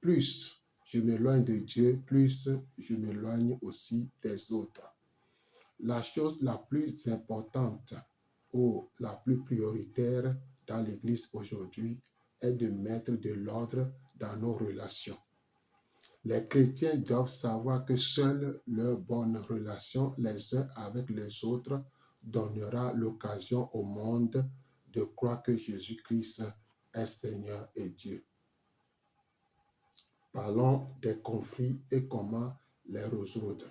Plus je m'éloigne de Dieu, plus je m'éloigne aussi des autres. La chose la plus importante ou la plus prioritaire dans l'Église aujourd'hui est de mettre de l'ordre dans nos relations. Les chrétiens doivent savoir que seule leur bonne relation les uns avec les autres donnera l'occasion au monde de croire que Jésus-Christ est Seigneur et Dieu. Parlons des conflits et comment les résoudre.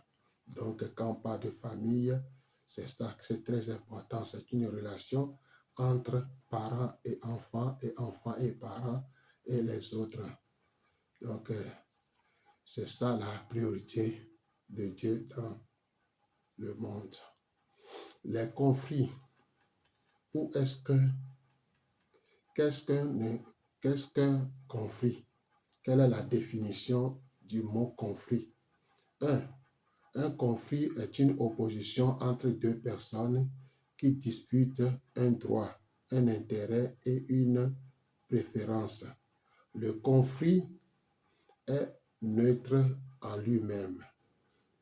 Donc, quand on parle de famille, c'est ça, c'est très important. C'est une relation entre parents et enfants et parents et les autres. Donc, c'est ça la priorité de Dieu dans le monde. Les conflits. Qu'est-ce qu'un conflit? Quelle est la définition du mot conflit? Un conflit est une opposition entre deux personnes qui disputent un droit, un intérêt et une préférence. Le conflit est neutre en lui-même.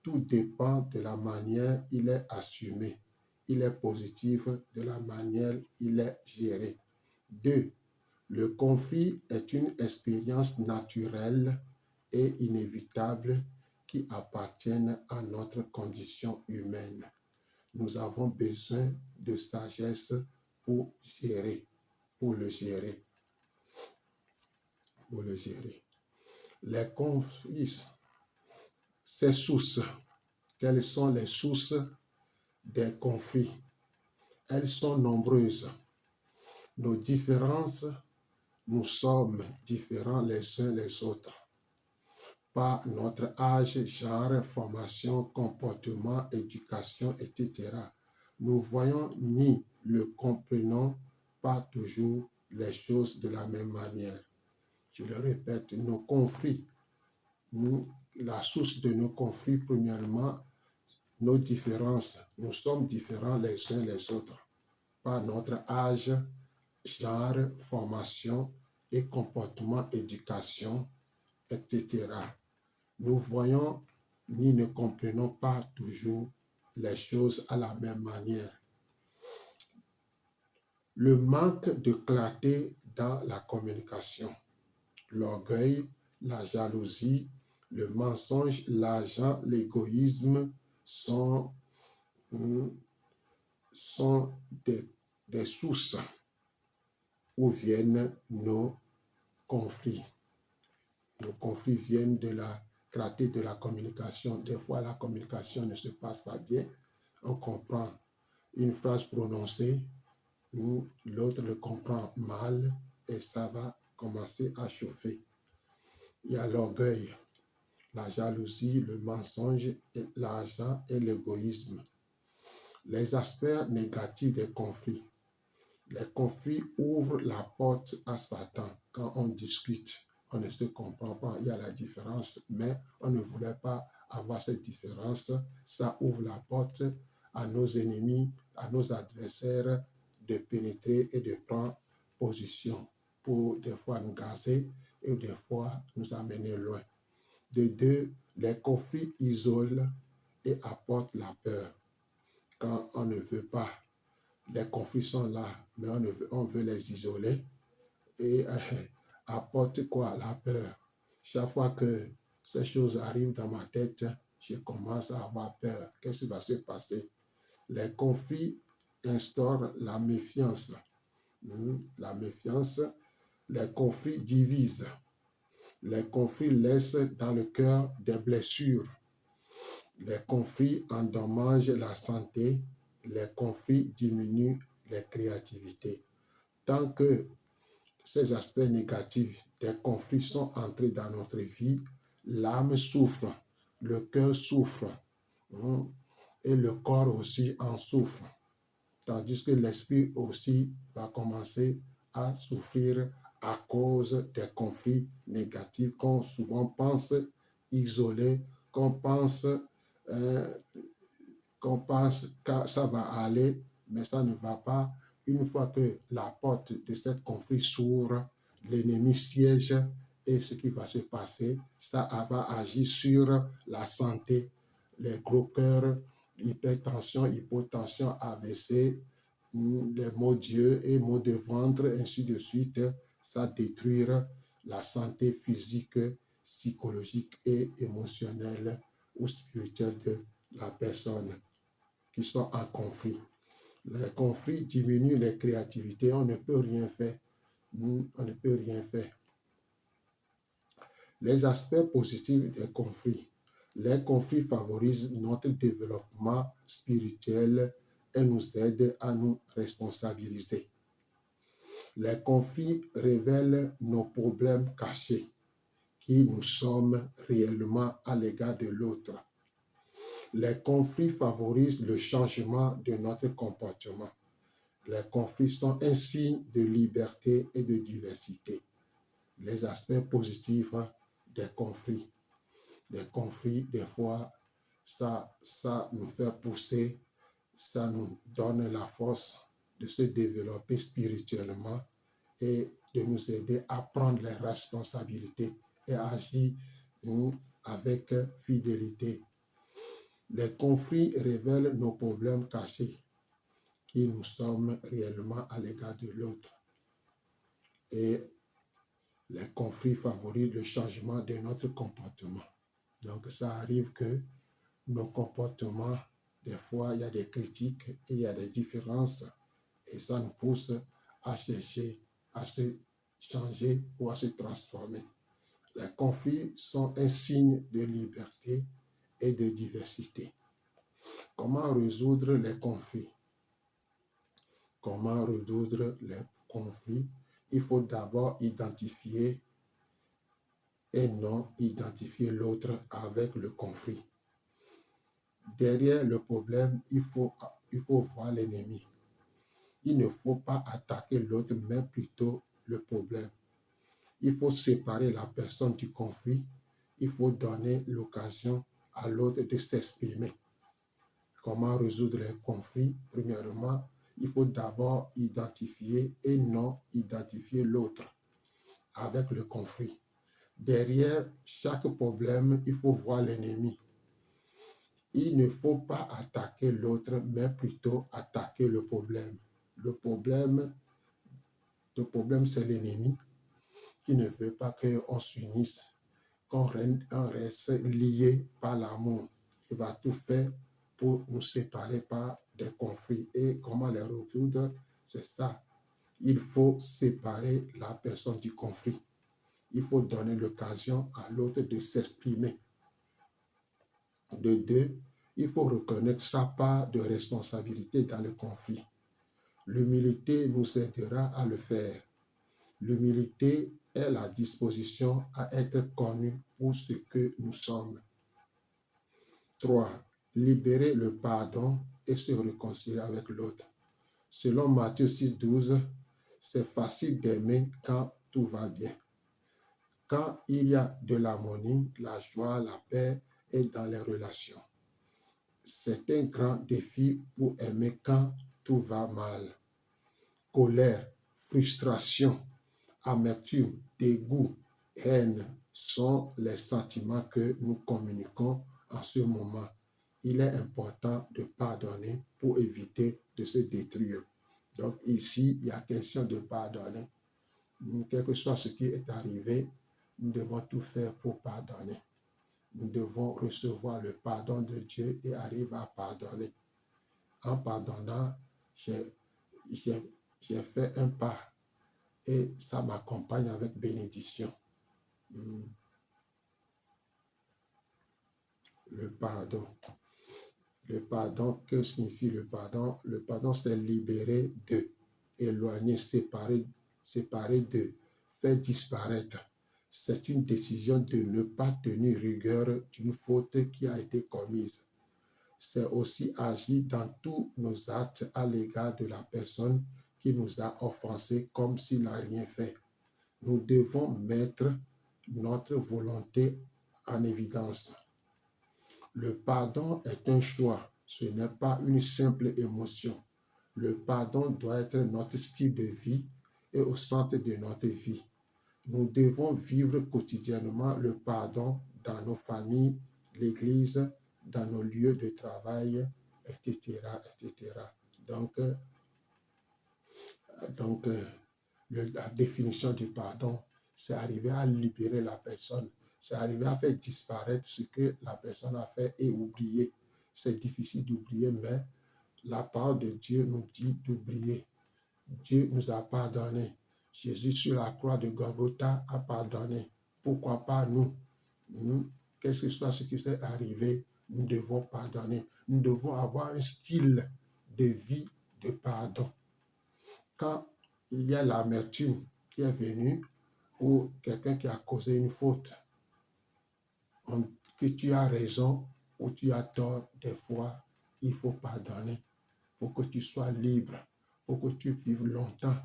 Tout dépend de la manière il est assumé. Il est positif de la manière il est géré. 2. Le conflit est une expérience naturelle et inévitable qui appartiennent à notre condition humaine. Nous avons besoin de sagesse pour le gérer. Les conflits, ces sources. Quelles sont les sources des conflits? Elles sont nombreuses. Nos différences, nous sommes différents les uns les autres. Par notre âge, genre, formation, comportement, éducation, etc. Nous voyons ni le comprenons pas toujours les choses de la même manière. Je le répète, nos conflits, la source de nos conflits, premièrement, nos différences. Nous sommes différents les uns les autres par notre âge, genre, formation et comportement, éducation, etc. Nous voyons ni ne comprenons pas toujours les choses à la même manière. Le manque de clarté dans la communication, l'orgueil, la jalousie, le mensonge, l'argent, l'égoïsme sont des sources où viennent nos conflits. Nos conflits viennent de la clarté de la communication. Des fois, la communication ne se passe pas bien. On comprend une phrase prononcée, l'autre le comprend mal et ça va commencer à chauffer. Il y a l'orgueil, la jalousie, le mensonge, l'argent et l'égoïsme. Les aspects négatifs des conflits. Les conflits ouvrent la porte à Satan. Quand on discute, on ne se comprend pas, il y a la différence, mais on ne voulait pas avoir cette différence. Ça ouvre la porte à nos ennemis, à nos adversaires de pénétrer et de prendre position pour des fois nous gazer et des fois nous amener loin. De deux, les conflits isolent et apportent la peur. Quand on ne veut pas, les conflits sont là, mais on veut les isoler et apporte quoi? La peur. Chaque fois que ces choses arrivent dans ma tête, je commence à avoir peur. Qu'est-ce qui va se passer? Les conflits instaurent la méfiance. La méfiance, les conflits divisent. Les conflits laissent dans le cœur des blessures. Les conflits endommagent la santé. Les conflits diminuent la créativité. Tant que ces aspects négatifs des conflits sont entrés dans notre vie, l'âme souffre, le cœur souffre, et le corps aussi en souffre. Tandis que l'esprit aussi va commencer à souffrir à cause des conflits négatifs qu'on souvent pense isolés, qu'on pense que ça va aller, mais ça ne va pas. Une fois que la porte de ce conflit s'ouvre, l'ennemi siège et ce qui va se passer, ça va agir sur la santé, les gros cœurs, hypertension, hypotension, AVC, les maux d'yeux et maux de ventre, ainsi de suite. Ça détruire la santé physique, psychologique et émotionnelle ou spirituelle de la personne qui sont en conflit. Les conflits diminuent les créativités, on ne peut rien faire. On ne peut rien faire. Les aspects positifs des conflits. Les conflits favorisent notre développement spirituel et nous aident à nous responsabiliser. Les conflits révèlent nos problèmes cachés, qui nous sommes réellement à l'égard de l'autre. Les conflits favorisent le changement de notre comportement. Les conflits sont un signe de liberté et de diversité. Les aspects positifs des conflits. Les conflits, des fois, ça nous fait pousser, ça nous donne la force de se développer spirituellement et de nous aider à prendre les responsabilités et à agir avec fidélité. Les conflits révèlent nos problèmes cachés, qui nous sommes réellement à l'égard de l'autre. Et les conflits favorisent le changement de notre comportement. Donc, ça arrive que nos comportements, des fois, il y a des critiques et il y a des différences. Et ça nous pousse à chercher, à se changer ou à se transformer. Les conflits sont un signe de liberté et de diversité. Comment résoudre les conflits? Comment résoudre les conflits? Il faut d'abord identifier et non identifier l'autre avec le conflit. Derrière le problème, il faut voir l'ennemi. Il ne faut pas attaquer l'autre, mais plutôt le problème. Il faut séparer la personne du conflit. Il faut donner l'occasion à l'autre de s'exprimer. Comment résoudre les conflits? Premièrement, il faut d'abord identifier et non identifier l'autre avec le conflit. Derrière chaque problème, il faut voir l'ennemi. Il ne faut pas attaquer l'autre, mais plutôt attaquer le problème. Le problème, c'est l'ennemi qui ne veut pas qu'on s'unisse, qu'on reste lié par l'amour. Il va tout faire pour nous séparer par des conflits. Et comment les résoudre? C'est ça. Il faut séparer la personne du conflit. Il faut donner l'occasion à l'autre de s'exprimer. De deux, il faut reconnaître sa part de responsabilité dans le conflit. L'humilité nous aidera à le faire. L'humilité est la disposition à être connu pour ce que nous sommes. 3. Libérer le pardon et se réconcilier avec l'autre. Selon Matthieu 6,12, c'est facile d'aimer quand tout va bien. Quand il y a de l'harmonie, la joie, la paix est dans les relations. C'est un grand défi pour aimer quand tout va mal. Colère, frustration, amertume, dégoût, haine sont les sentiments que nous communiquons en ce moment. Il est important de pardonner pour éviter de se détruire. Donc ici, il y a question de pardonner. Quel que soit ce qui est arrivé, nous devons tout faire pour pardonner. Nous devons recevoir le pardon de Dieu et arriver à pardonner. En pardonnant, j'ai fait un pas et ça m'accompagne avec bénédiction. Le pardon. Le pardon, que signifie le pardon? Le pardon, c'est libérer de, éloigner, séparer de, faire disparaître. C'est une décision de ne pas tenir rigueur d'une faute qui a été commise. C'est aussi agir dans tous nos actes à l'égard de la personne qui nous a offensés comme s'il n'a rien fait. Nous devons mettre notre volonté en évidence. Le pardon est un choix, ce n'est pas une simple émotion. Le pardon doit être notre style de vie et au centre de notre vie. Nous devons vivre quotidiennement le pardon dans nos familles, l'Église, dans nos lieux de travail, etc., etc. Donc la définition du pardon, c'est arriver à libérer la personne. C'est arriver à faire disparaître ce que la personne a fait et oublier. C'est difficile d'oublier, mais la parole de Dieu nous dit d'oublier. Dieu nous a pardonné. Jésus sur la croix de Golgotha a pardonné. Pourquoi pas nous? Qu'est-ce que soit ce qui s'est arrivé, nous devons pardonner. Nous devons avoir un style de vie de pardon. Quand il y a l'amertume qui est venue ou quelqu'un qui a causé une faute, que tu as raison ou tu as tort, des fois, il faut pardonner pour que tu sois libre, pour que tu vives longtemps.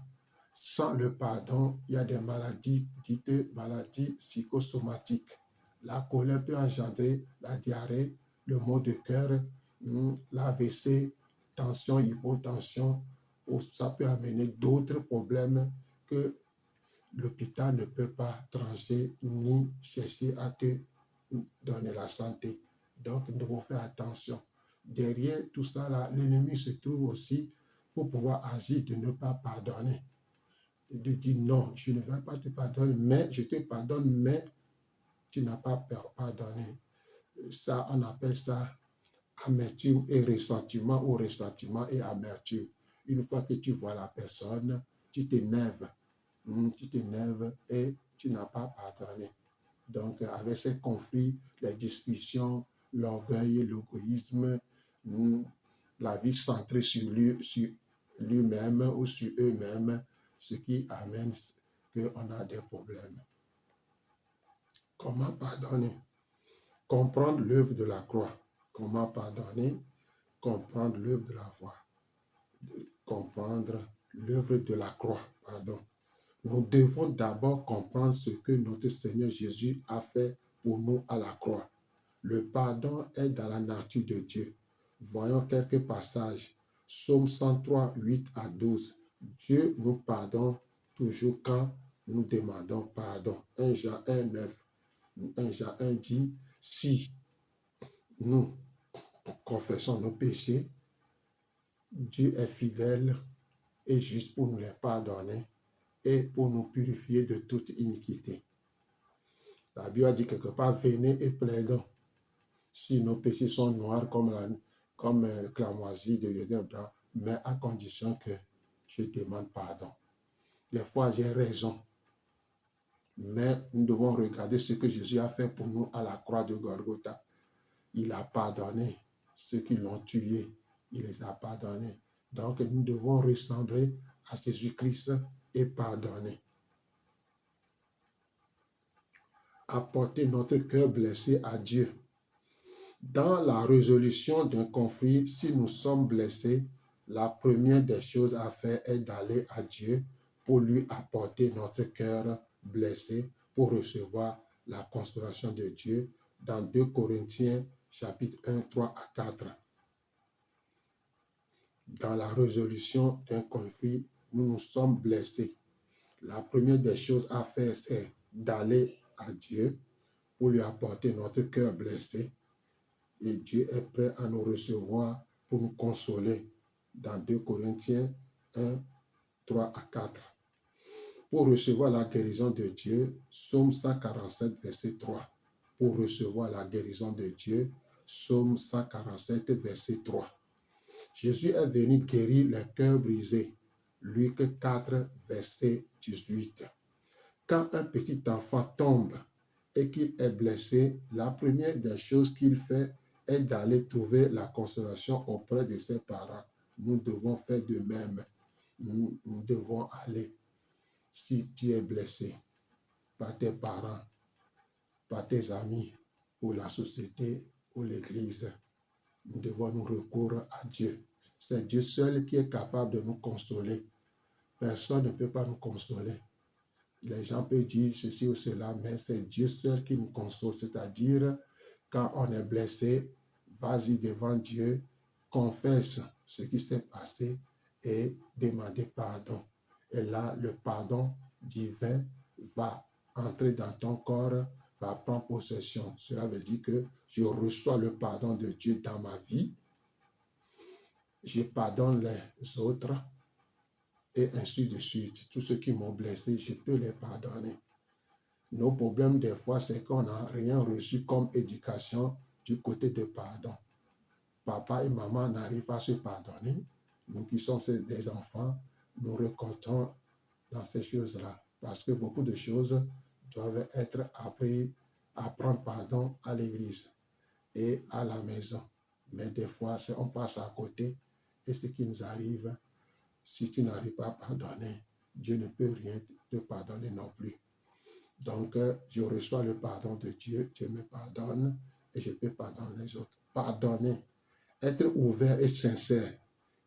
Sans le pardon, il y a des maladies, dites maladies psychosomatiques. La colère peut engendrer la diarrhée, le maux de cœur, l'AVC, tension, hypotension, ou ça peut amener d'autres problèmes que l'hôpital ne peut pas trancher ni chercher à te donner la santé. Donc, nous devons faire attention. Derrière tout ça, là, l'ennemi se trouve aussi pour pouvoir agir de ne pas pardonner. Et de dire non, je ne vais pas te pardonner, mais je te pardonne, mais tu n'as pas pardonné. Ça, on appelle ça amertume et ressentiment, ou ressentiment et amertume. Une fois que tu vois la personne, tu t'énerves. Tu t'énerves et tu n'as pas pardonné. Donc, avec ces conflits, les discussions, l'orgueil, l'égoïsme, la vie centrée sur lui-même ou sur eux-mêmes, ce qui amène qu'on a des problèmes. Comment pardonner? Comprendre l'œuvre de la croix. Comment pardonner? Comprendre l'œuvre de la croix. Comprendre l'œuvre de la croix, pardon. Nous devons d'abord comprendre ce que notre Seigneur Jésus a fait pour nous à la croix. Le pardon est dans la nature de Dieu. Voyons quelques passages. Psaume 103, 8 à 12. Dieu nous pardonne toujours quand nous demandons pardon. 1 Jean 1, 9. 1 Jean 1 dit, si nous confessons nos péchés, Dieu est fidèle et juste pour nous les pardonner et pour nous purifier de toute iniquité. La Bible a dit quelque part, venez et plaidons. Si nos péchés sont noirs comme le clamoisi de Yéden blanc, mais à condition que je demande pardon. Des fois, j'ai raison. Mais nous devons regarder ce que Jésus a fait pour nous à la croix de Golgotha. Il a pardonné ceux qui l'ont tué. Il les a pardonnés. Donc, nous devons ressembler à Jésus-Christ et pardonner. Apporter notre cœur blessé à Dieu. Dans la résolution d'un conflit, si nous sommes blessés, la première des choses à faire est d'aller à Dieu pour lui apporter notre cœur blessé pour recevoir la consolation de Dieu dans 2 Corinthiens chapitre 1, 3 à 4. Dans la résolution d'un conflit, nous sommes blessés. La première des choses à faire, c'est d'aller à Dieu pour lui apporter notre cœur blessé. Et Dieu est prêt à nous recevoir pour nous consoler. Dans 2 Corinthiens 1, 3 à 4. Pour recevoir la guérison de Dieu, Psaume 147, verset 3. Pour recevoir la guérison de Dieu, Psaume 147, verset 3. Jésus est venu guérir les cœurs brisés. Luc 4, verset 18. Quand un petit enfant tombe et qu'il est blessé, la première des choses qu'il fait est d'aller trouver la consolation auprès de ses parents. Nous devons faire de même. Nous devons aller. Si tu es blessé par tes parents, par tes amis, ou la société, ou l'Église, nous devons nous recourir à Dieu. C'est Dieu seul qui est capable de nous consoler. Personne ne peut pas nous consoler. Les gens peuvent dire ceci ou cela, mais c'est Dieu seul qui nous console. C'est-à-dire, quand on est blessé, vas-y devant Dieu, confesse ce qui s'est passé et demandez pardon. Et là, le pardon divin va entrer dans ton corps, va prendre possession. Cela veut dire que je reçois le pardon de Dieu dans ma vie. Je pardonne les autres et ainsi de suite. Tous ceux qui m'ont blessé, je peux les pardonner. Nos problèmes, des fois, c'est qu'on n'a rien reçu comme éducation du côté de pardon. Papa et maman n'arrivent pas à se pardonner. Nous qui sommes des enfants, nous récoltons dans ces choses-là. Parce que beaucoup de choses doivent être apprises à prendre pardon à l'église et à la maison. Mais des fois, on passe à côté. Et ce qui nous arrive, si tu n'arrives pas à pardonner, Dieu ne peut rien te pardonner non plus. Donc, je reçois le pardon de Dieu, Dieu me pardonne et je peux pardonner les autres. Pardonner, être ouvert et sincère.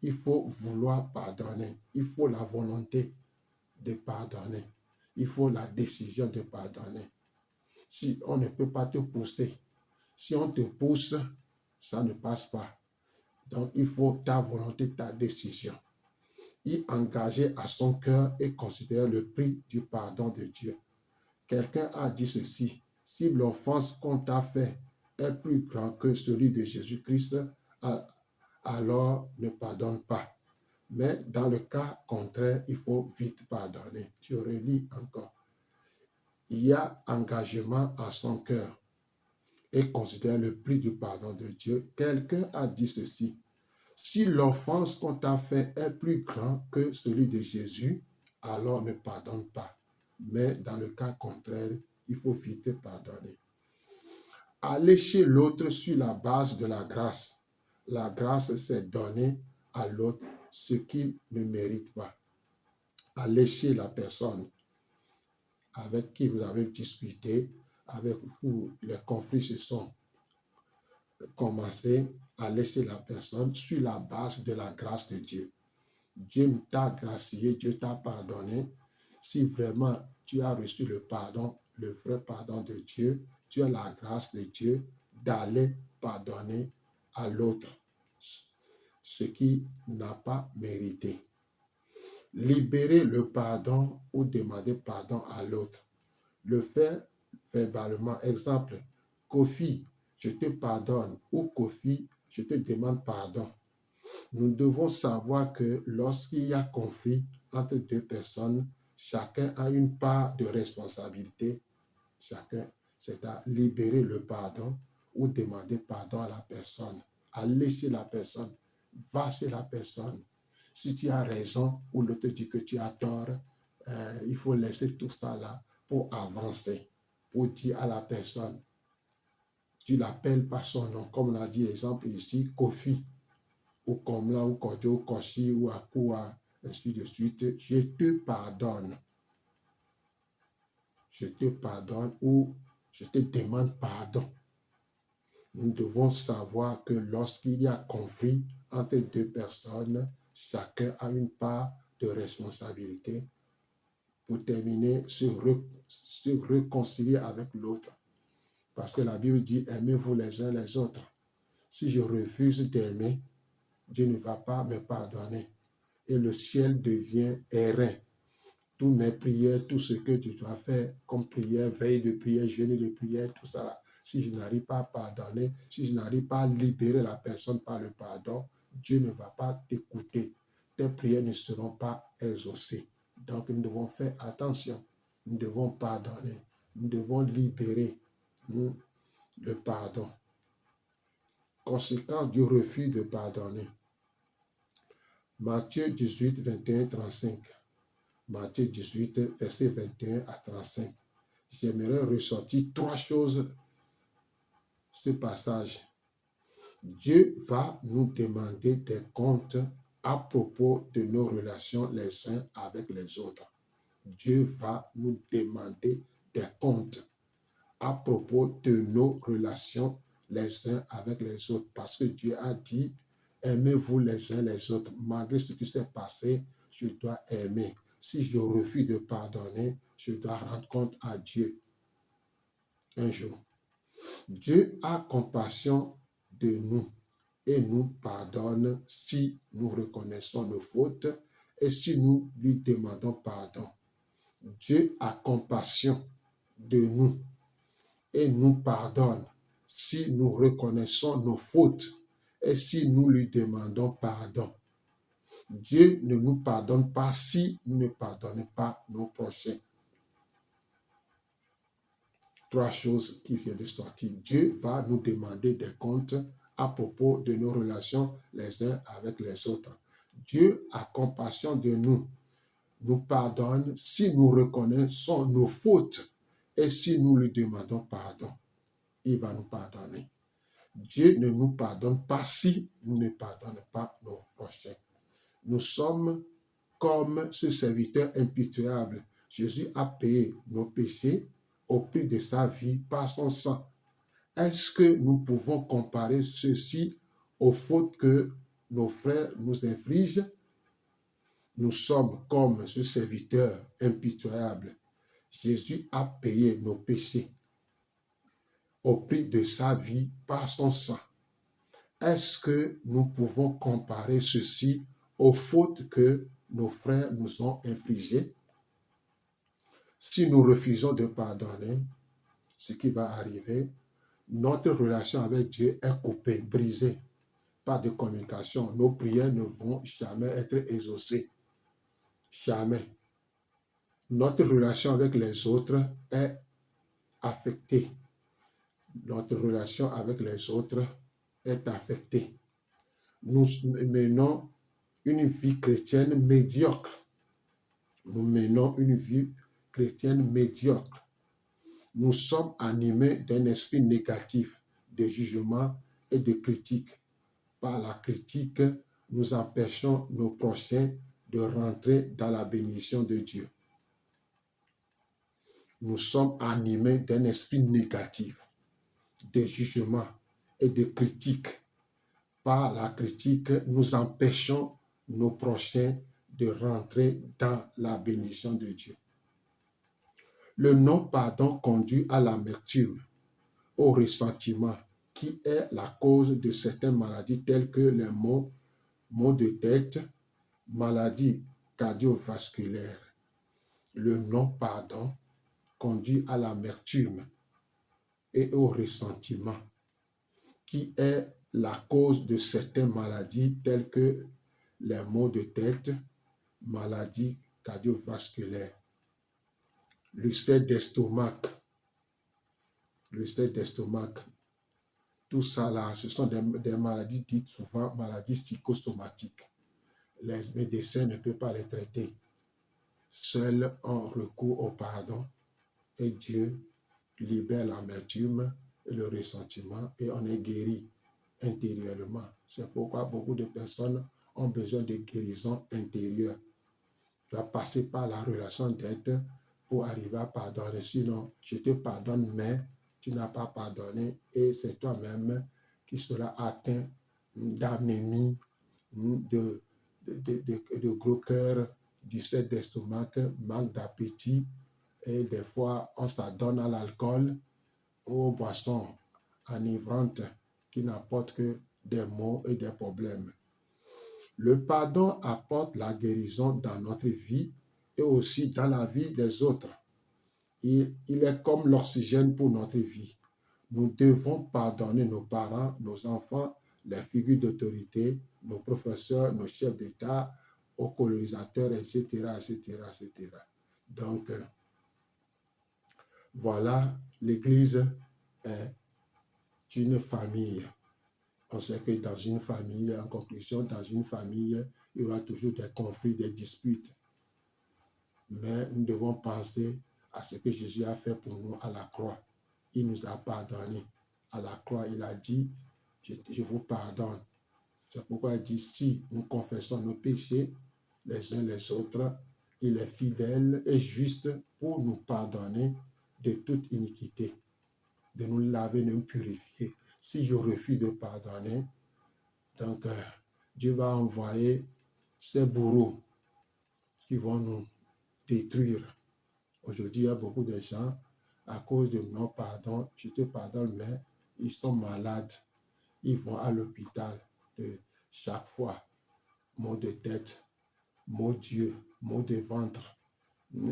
Il faut vouloir pardonner. Il faut la volonté de pardonner. Il faut la décision de pardonner. Si on ne peut pas te pousser, si on te pousse, ça ne passe pas. Donc, il faut ta volonté, ta décision. Y engager à son cœur et considérer le prix du pardon de Dieu. Quelqu'un a dit ceci: si l'offense qu'on t'a fait est plus grande que celui de Jésus-Christ, alors ne pardonne pas. Mais dans le cas contraire, il faut vite pardonner. Je relis encore. Il y a engagement à son cœur et considère le prix du pardon de Dieu. Quelqu'un a dit ceci: si l'offense qu'on t'a fait est plus grande que celui de Jésus, alors ne pardonne pas. Mais dans le cas contraire, il faut vite pardonner. Aller chez l'autre sur la base de la grâce. La grâce, c'est donner à l'autre ce qu'il ne mérite pas. Aller chez la personne avec qui vous avez discuté, avec où les conflits se sont commencés, aller chez la personne sur la base de la grâce de Dieu. Dieu t'a gracié, Dieu t'a pardonné. Si vraiment tu as reçu le pardon, le vrai pardon de Dieu, tu as la grâce de Dieu d'aller pardonner à l'autre ce qui n'a pas mérité. Libérer le pardon ou demander pardon à l'autre. Le faire verbalement. Exemple, Kofi, je te pardonne, ou Kofi, je te demande pardon. Nous devons savoir que lorsqu'il y a conflit entre deux personnes, chacun a une part de responsabilité. Chacun, c'est à libérer le pardon ou demander pardon à la personne. Aller chez la personne, va chez la personne. Si tu as raison ou l'autre dit que tu as tort, il faut laisser tout ça là pour avancer, pour dire à la personne, tu l'appelles par son nom, comme on a dit exemple ici, Kofi, ou comme là, ou Kodjo, ou Koshi, ou Akua, ainsi de suite, je te pardonne. Je te pardonne ou je te demande pardon. Nous devons savoir que lorsqu'il y a conflit entre deux personnes, chacun a une part de responsabilité pour terminer, se réconcilier avec l'autre. Parce que la Bible dit, aimez-vous les uns les autres. Si je refuse d'aimer, Dieu ne va pas me pardonner. Et le ciel devient airain. toutes mes prières, tout ce que tu dois faire comme prière, veille de prière, jeûne de prière, tout ça là. Si je n'arrive pas à pardonner, si je n'arrive pas à libérer la personne par le pardon, Dieu ne va pas t'écouter. Tes prières ne seront pas exaucées. Donc, nous devons faire attention. Nous devons pardonner. Nous devons libérer le pardon. Conséquence du refus de pardonner. Matthieu 18, 21, 35. Matthieu 18, verset 21 à 35. J'aimerais ressortir 3 choses, ce passage. Dieu va nous demander des comptes à propos de nos relations les uns avec les autres. Dieu va nous demander des comptes à propos de nos relations les uns avec les autres. Parce que Dieu a dit, aimez-vous les uns les autres. Malgré ce qui s'est passé, je dois aimer. Si je refuse de pardonner, je dois rendre compte à Dieu un jour. Dieu a compassion de nous et nous pardonne si nous reconnaissons nos fautes et si nous lui demandons pardon. Dieu a compassion de nous et nous pardonne si nous reconnaissons nos fautes et si nous lui demandons pardon. Dieu ne nous pardonne pas si nous ne pardonnons pas nos prochains. 3 choses qui viennent de sortir. Dieu va nous demander des comptes à propos de nos relations les uns avec les autres. Dieu a compassion de nous, nous pardonne si nous reconnaissons nos fautes et si nous lui demandons pardon. Il va nous pardonner. Dieu ne nous pardonne pas si nous ne pardonnons pas nos prochains. Nous sommes comme ce serviteur impitoyable. Jésus a payé nos péchés au prix de sa vie par son sang. Est-ce que nous pouvons comparer ceci aux fautes que nos frères nous infligent? Nous sommes comme ce serviteur impitoyable. Jésus a payé nos péchés au prix de sa vie par son sang. Est-ce que nous pouvons comparer ceci aux fautes que nos frères nous ont infligées? Si nous refusons de pardonner, ce qui va arriver, notre relation avec Dieu est coupée, brisée. Pas de communication. Nos prières ne vont jamais être exaucées. Jamais. Notre relation avec les autres est affectée. Notre relation avec les autres est affectée. Nous menons une vie chrétienne médiocre. Nous menons une vie chrétienne médiocre. Nous sommes animés d'un esprit négatif, de jugement et de critique. Par la critique, nous empêchons nos prochains de rentrer dans la bénédiction de Dieu. Nous sommes animés d'un esprit négatif, de jugement et de critique. Par la critique, nous empêchons nos prochains de rentrer dans la bénédiction de Dieu. Le non-pardon conduit à l'amertume, au ressentiment, qui est la cause de certaines maladies telles que les maux de tête, maladies cardiovasculaires. Le non-pardon conduit à l'amertume et au ressentiment, qui est la cause de certaines maladies telles que les maux de tête, maladies cardiovasculaires. L'ulcère d'estomac, tout ça là, ce sont des maladies dites souvent maladies psychosomatiques. Les médecins ne peuvent pas les traiter. Seuls ont recours au pardon et Dieu libère l'amertume et le ressentiment et on est guéri intérieurement. C'est pourquoi beaucoup de personnes ont besoin de guérison intérieure. Tu vas passer par la relation d'aide pour arriver à pardonner. Sinon, je te pardonne, mais tu n'as pas pardonné et c'est toi-même qui seras atteint d'anémie, de gros cœur, d'ulcère d'estomac, manque d'appétit et des fois on s'adonne à l'alcool ou aux boissons enivrantes qui n'apportent que des maux et des problèmes. Le pardon apporte la guérison dans notre vie et aussi dans la vie des autres. Il est comme l'oxygène pour notre vie. Nous devons pardonner nos parents, nos enfants, les figures d'autorité, nos professeurs, nos chefs d'État, aux colonisateurs, etc., etc., etc. Donc, voilà, l'Église est une famille. On sait que dans une famille, en conclusion, dans une famille, il y aura toujours des conflits, des disputes. Mais nous devons penser à ce que Jésus a fait pour nous à la croix. Il nous a pardonné. À la croix, il a dit, je vous pardonne. C'est pourquoi il dit, si nous confessons nos péchés les uns les autres, il est fidèle et juste pour nous pardonner de toute iniquité, de nous laver, de nous purifier. Si je refuse de pardonner, donc Dieu va envoyer ces bourreaux qui vont nous détruire. Aujourd'hui, il y a beaucoup de gens, à cause de non-pardon, je te pardonne, mais ils sont malades. Ils vont à l'hôpital chaque fois. Maux de tête, maux d'yeux, maux de ventre,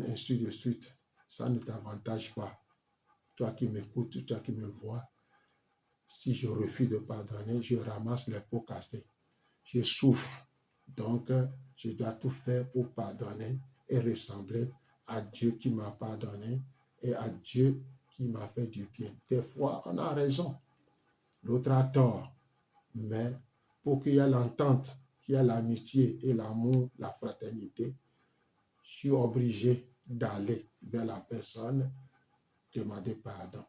ainsi de suite. Ça ne t'avantage pas. Toi qui m'écoutes, toi qui me vois, si je refuse de pardonner, je ramasse les pots cassés. Je souffre. Donc, je dois tout faire pour pardonner et ressembler à Dieu qui m'a pardonné et à Dieu qui m'a fait du bien. Des fois, on a raison. L'autre a tort. Mais pour qu'il y ait l'entente, qu'il y ait l'amitié et l'amour, la fraternité, je suis obligé d'aller vers la personne, demander pardon,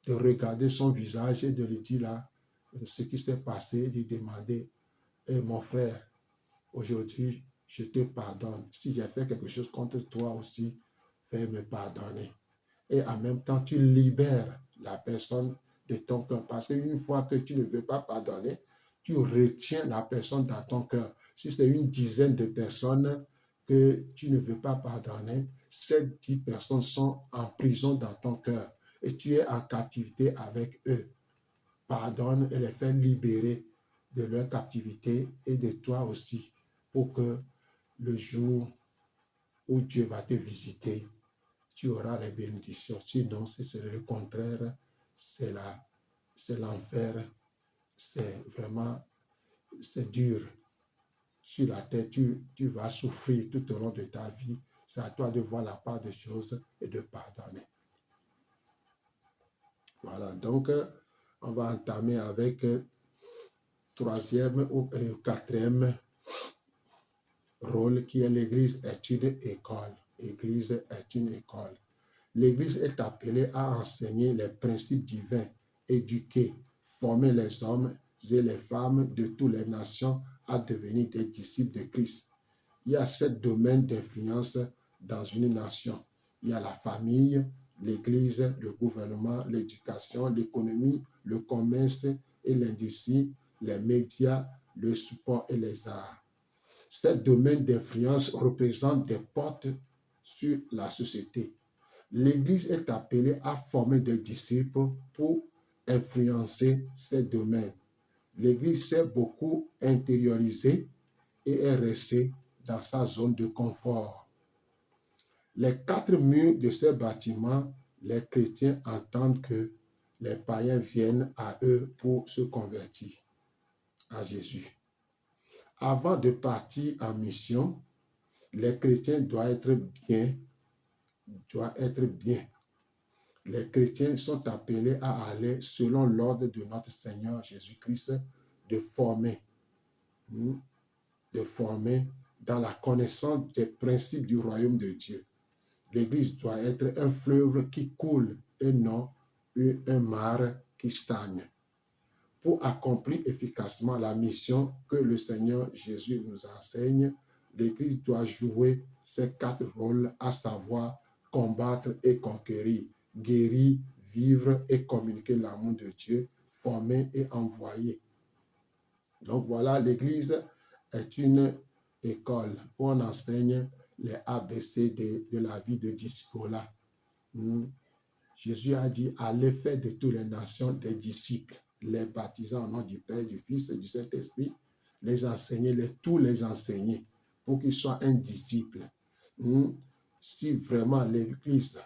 de regarder son visage et de lui dire là ce qui s'est passé, de demander, mon frère, aujourd'hui, je te pardonne. Si j'ai fait quelque chose contre toi aussi, fais me pardonner. Et en même temps, tu libères la personne de ton cœur. Parce qu'une fois que tu ne veux pas pardonner, tu retiens la personne dans ton cœur. Si c'est une dizaine de personnes que tu ne veux pas pardonner, ces 10 personnes sont en prison dans ton cœur et tu es en captivité avec eux. Pardonne et les fais libérer de leur captivité et de toi aussi pour que le jour où Dieu va te visiter, tu auras les bénédictions. Sinon, si c'est le contraire, c'est l'enfer. C'est vraiment, c'est dur. Sur la terre, tu vas souffrir tout au long de ta vie. C'est à toi de voir la part des choses et de pardonner. Voilà, donc on va entamer avec troisième ou quatrième rôle qui est l'Église est une école. L'Église est une école. L'Église est appelée à enseigner les principes divins, éduquer, former les hommes et les femmes de toutes les nations à devenir des disciples de Christ. Il y a 7 domaines d'influence dans une nation. Il y a la famille, l'Église, le gouvernement, l'éducation, l'économie, le commerce et l'industrie, les médias, le sport et les arts. Ces domaines d'influence représentent des portes sur la société. L'Église est appelée à former des disciples pour influencer ces domaines. L'Église s'est beaucoup intériorisée et est restée dans sa zone de confort. Les 4 murs de ces bâtiments, les chrétiens entendent que les païens viennent à eux pour se convertir à Jésus. Avant de partir en mission, les chrétiens doivent être bien. Les chrétiens sont appelés à aller selon l'ordre de notre Seigneur Jésus-Christ de former dans la connaissance des principes du royaume de Dieu. L'Église doit être un fleuve qui coule et non un mar qui stagne. Pour accomplir efficacement la mission que le Seigneur Jésus nous enseigne, l'Église doit jouer ces 4 rôles, à savoir combattre et conquérir, guérir, vivre et communiquer l'amour de Dieu, former et envoyer. Donc voilà, l'Église est une école où on enseigne les ABC de la vie de disciple-là. Jésus a dit, allez faire de toutes les nations des disciples, les baptisant au nom du Père, du Fils et du Saint-Esprit, tous les enseigner pour qu'ils soient un disciple. Si vraiment l'Église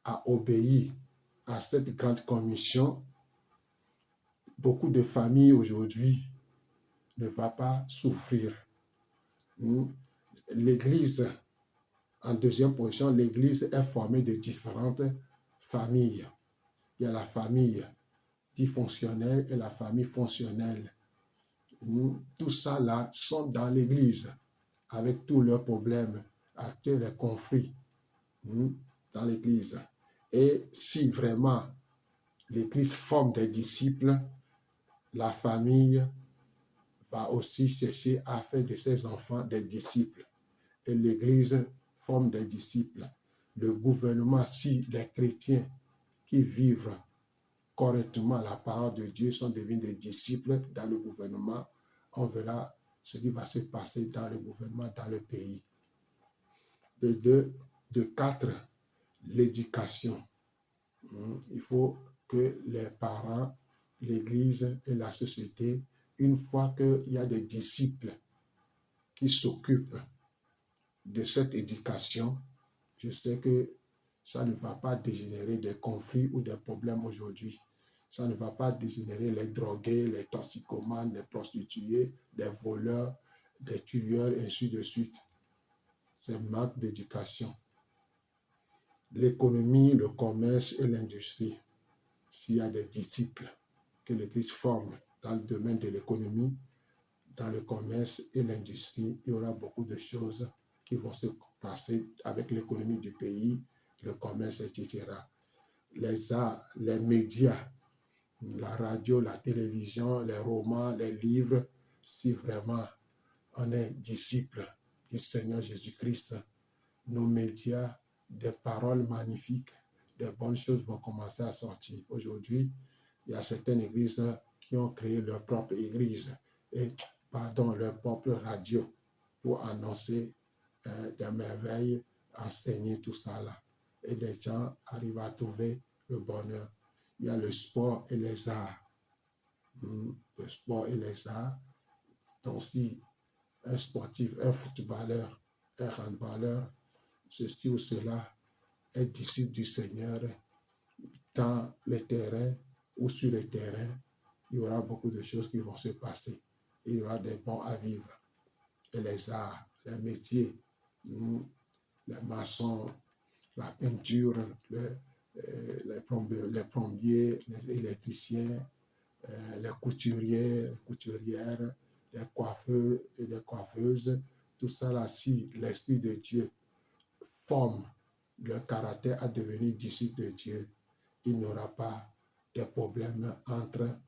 a obéi à cette grande commission, beaucoup de familles aujourd'hui ne vont pas souffrir. L'Église, en deuxième position, l'Église est formée de différentes familles. Il y a la famille dysfonctionnelle et la famille fonctionnelle. Tout ça là sont dans l'Église, avec tous leurs problèmes, avec tous les conflits dans l'Église. Et si vraiment l'Église forme des disciples, la famille va aussi chercher à faire de ses enfants des disciples. Et l'Église forme des disciples. Le gouvernement, si les chrétiens qui vivent correctement la parole de Dieu sont devenus des disciples dans le gouvernement, on verra ce qui va se passer dans le gouvernement, dans le pays. De 4, l'éducation. Il faut que les parents, l'Église et la société, une fois qu'il y a des disciples qui s'occupent de cette éducation, je sais que ça ne va pas dégénérer des conflits ou des problèmes aujourd'hui. Ça ne va pas dégénérer les drogués, les toxicomanes, les prostituées, les voleurs, les tueurs, et ainsi de suite. C'est un manque d'éducation. L'économie, le commerce et l'industrie. S'il y a des disciples que l'Église forme dans le domaine de l'économie, dans le commerce et l'industrie, il y aura beaucoup de choses qui vont se passer avec l'économie du pays, le commerce, etc. Les arts, les médias, la radio, la télévision, les romans, les livres, si vraiment on est disciple du Seigneur Jésus-Christ, nos médias, des paroles magnifiques, des bonnes choses vont commencer à sortir. Aujourd'hui, il y a certaines églises qui ont créé leur propre église et leur propre radio pour annoncer des merveilles, enseigner tout ça là. Et les gens arrivent à trouver le bonheur. Il y a le sport et les arts. Le sport et les arts. Donc si un sportif, un footballeur, un handballeur, ceci ou cela est disciple du Seigneur, dans les terrains ou sur les terrains, il y aura beaucoup de choses qui vont se passer. Il y aura des bons à vivre. Et les arts, les métiers, les maçons, la peinture, les plombiers, les électriciens, les couturiers, les couturières, les coiffeurs et les coiffeuses, tout ça là, si l'Esprit de Dieu forme leur caractère à devenir disciple de Dieu, il n'y aura pas de problème entre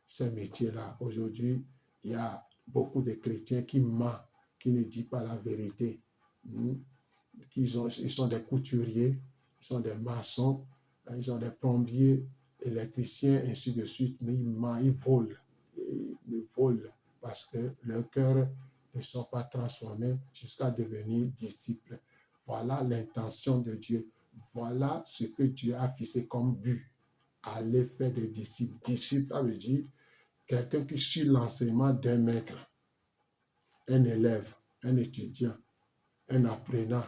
ces métiers-là. Aujourd'hui, il y a beaucoup de chrétiens qui mentent, qui ne disent pas la vérité. Ils sont des couturiers, ils sont des maçons, ils sont des plombiers, électriciens, ainsi de suite, mais ils mentent, ils volent. Ils volent parce que leurs cœurs ne sont pas transformés jusqu'à devenir disciples. Voilà l'intention de Dieu. Voilà ce que Dieu a fixé comme but. Aller faire des disciples. Disciple, ça veut dire quelqu'un qui suit l'enseignement d'un maître, un élève, un étudiant, un apprenant.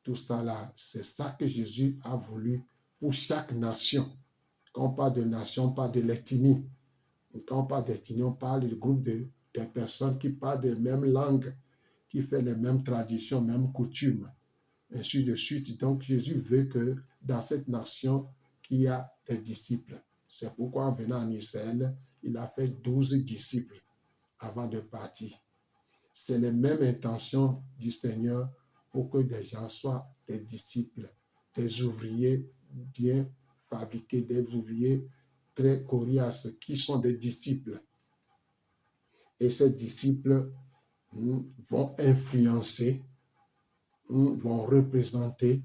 Tout ça là, c'est ça que Jésus a voulu pour chaque nation. Quand on parle de nation, on parle de l'ethnie. Quand on parle d'ethnie, on parle du groupe de personnes qui parlent de même langue, qui font les mêmes traditions, mêmes coutumes, ainsi de suite. Donc Jésus veut que dans cette nation, qu'il y a des disciples. C'est pourquoi en venant en Israël, il a fait 12 disciples avant de partir. C'est les mêmes intentions du Seigneur pour que des gens soient des disciples, des ouvriers bien fabriqués, des ouvriers très coriaces qui sont des disciples. Et ces disciples vont influencer, vont représenter,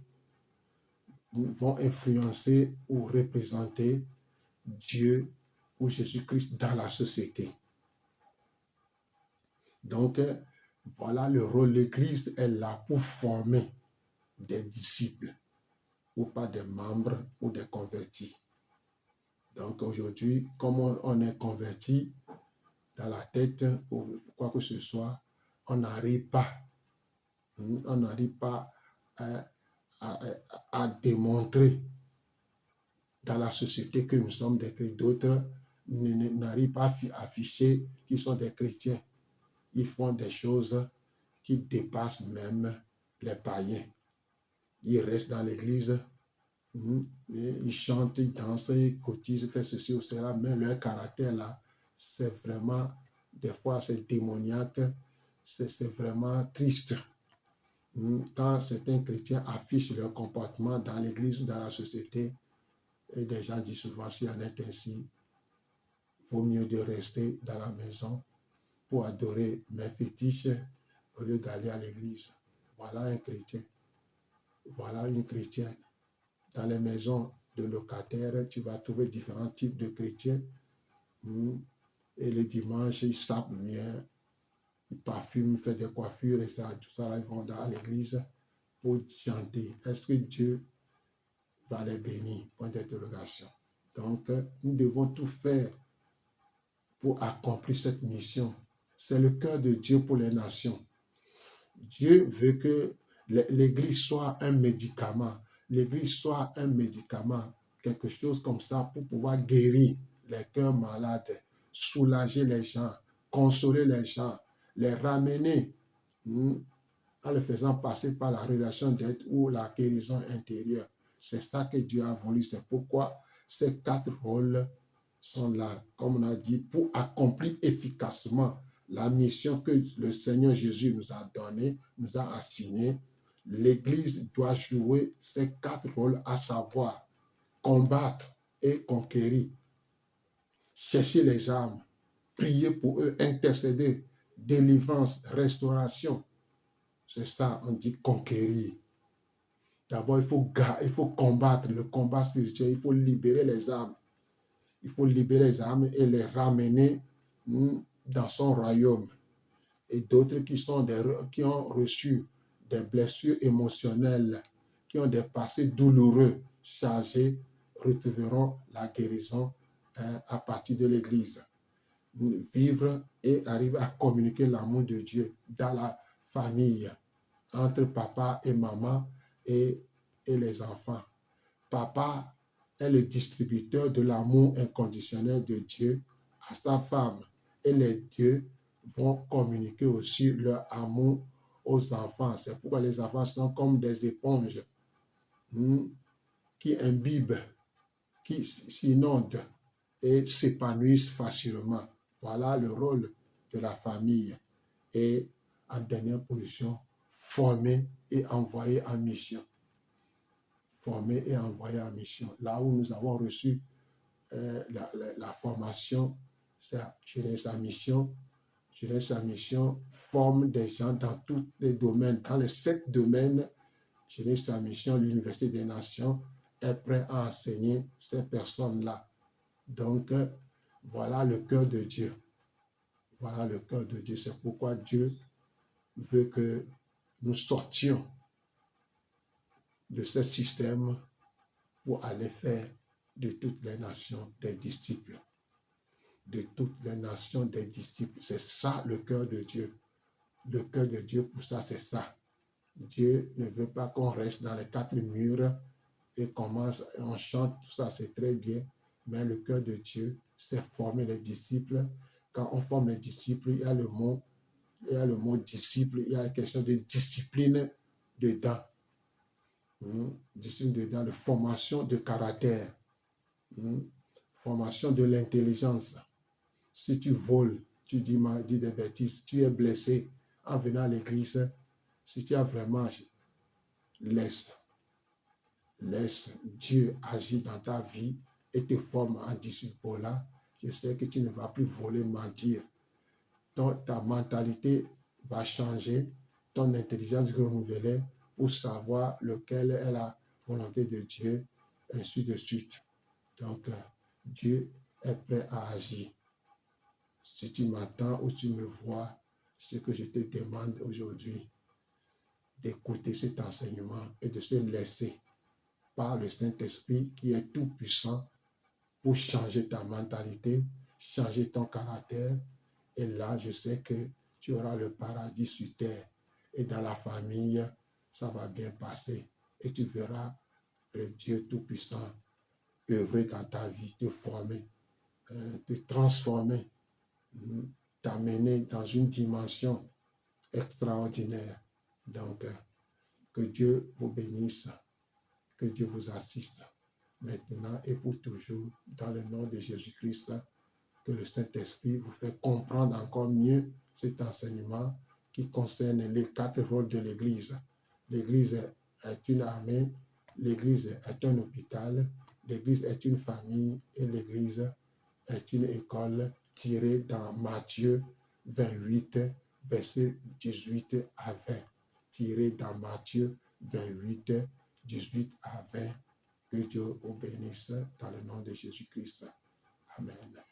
vont influencer ou représenter Dieu ou Jésus-Christ dans la société. Donc, voilà le rôle. L'Église est là pour former des disciples ou pas des membres ou des convertis. Donc, aujourd'hui, comme on est converti dans la tête ou quoi que ce soit, on n'arrive pas On n'arrive pas à démontrer dans la société que nous sommes des chrétiens. D'autres n'arrivent pas à afficher qu'ils sont des chrétiens. Ils font des choses qui dépassent même les païens. Ils restent dans l'église, ils chantent, ils dansent, ils cotisent, ils font ceci ou cela, mais leur caractère là, c'est vraiment, des fois c'est démoniaque, c'est vraiment triste. Quand certains chrétiens affichent leur comportement dans l'église ou dans la société, et des gens disent souvent, s'il en est ainsi, il vaut mieux de rester dans la maison pour adorer mes fétiches au lieu d'aller à l'église. Voilà un chrétien. Voilà une chrétienne. Dans les maisons de locataires, tu vas trouver différents types de chrétiens. Et le dimanche, ils sapent bien, ils parfument, font des coiffures, et ça, tout ça, là, ils vont dans l'église pour chanter. Est-ce que Dieu va les bénir? Point d'interrogation. Donc, nous devons tout faire pour accomplir cette mission. C'est le cœur de Dieu pour les nations. Dieu veut que l'Église soit un médicament. L'Église soit un médicament, quelque chose comme ça pour pouvoir guérir les cœurs malades, soulager les gens, consoler les gens, les ramener en le faisant passer par la relation d'aide ou la guérison intérieure. C'est ça que Dieu a voulu. C'est pourquoi ces 4 rôles sont là, comme on a dit, pour accomplir efficacement la mission que le Seigneur Jésus nous a donnée, nous a assignée. L'Église doit jouer ces 4 rôles, à savoir combattre et conquérir, chercher les âmes, prier pour eux, intercéder, délivrance, restauration. C'est ça, on dit conquérir. D'abord, il faut combattre le combat spirituel, il faut libérer les âmes. Il faut libérer les âmes et les ramener dans son royaume. Et d'autres qui ont reçu des blessures émotionnelles, qui ont des passés douloureux, chargés, retrouveront la guérison à partir de l'Église. Vivre et arriver à communiquer l'amour de Dieu dans la famille, entre papa et maman et les enfants. Papa est le distributeur de l'amour inconditionnel de Dieu à sa femme. Et les dieux vont communiquer aussi leur amour aux enfants. C'est pourquoi les enfants sont comme des éponges qui imbibent, qui s'inondent et s'épanouissent facilement. Voilà le rôle de la famille. Et en dernière position, former et envoyer en mission. Former et envoyer en mission. Là où nous avons reçu la formation, c'est Jeunesse à mission. Jeunesse à mission forme des gens dans tous les domaines. Dans les 7 domaines, Jeunesse à mission, l'Université des Nations est prêt à enseigner ces personnes-là. Donc, voilà le cœur de Dieu. Voilà le cœur de Dieu. C'est pourquoi Dieu veut que nous sortions de ce système pour aller faire de toutes les nations des disciples. De toutes les nations des disciples. C'est ça le cœur de Dieu. Le cœur de Dieu pour ça, c'est ça. Dieu ne veut pas qu'on reste dans les 4 murs et on chante, tout ça, c'est très bien. Mais le cœur de Dieu, c'est former les disciples. Quand on forme les disciples, il y a le mot disciple, il y a la question de discipline dedans. Discipline dedans, de formation de caractère, formation de l'intelligence. Si tu voles, tu dis des bêtises, tu es blessé en venant à l'église, si tu as vraiment, laisse Dieu agir dans ta vie et te forme en disciple là. Je sais que tu ne vas plus voler, mentir. Ta mentalité va changer, ton intelligence renouvelée pour savoir lequel est la volonté de Dieu, ainsi de suite. Donc, Dieu est prêt à agir. Si tu m'entends ou tu me vois, ce que je te demande aujourd'hui, d'écouter cet enseignement et de se laisser par le Saint-Esprit qui est tout puissant pour changer ta mentalité, changer ton caractère. Et là, je sais que tu auras le paradis sur terre. et dans la famille, ça va bien passer. Et tu verras le Dieu Tout-Puissant œuvrer dans ta vie, te former, te transformer, t'amener dans une dimension extraordinaire. Donc, que Dieu vous bénisse, que Dieu vous assiste, maintenant et pour toujours, dans le nom de Jésus-Christ, que le Saint-Esprit vous fait comprendre encore mieux cet enseignement qui concerne les 4 rôles de l'Église. L'Église est une armée, l'Église est un hôpital, l'Église est une famille et l'Église est une école tirée dans Matthieu 28, versets 18 à 20. Tirée dans Matthieu 28, 18 à 20. Que Dieu vous bénisse dans le nom de Jésus-Christ. Amen.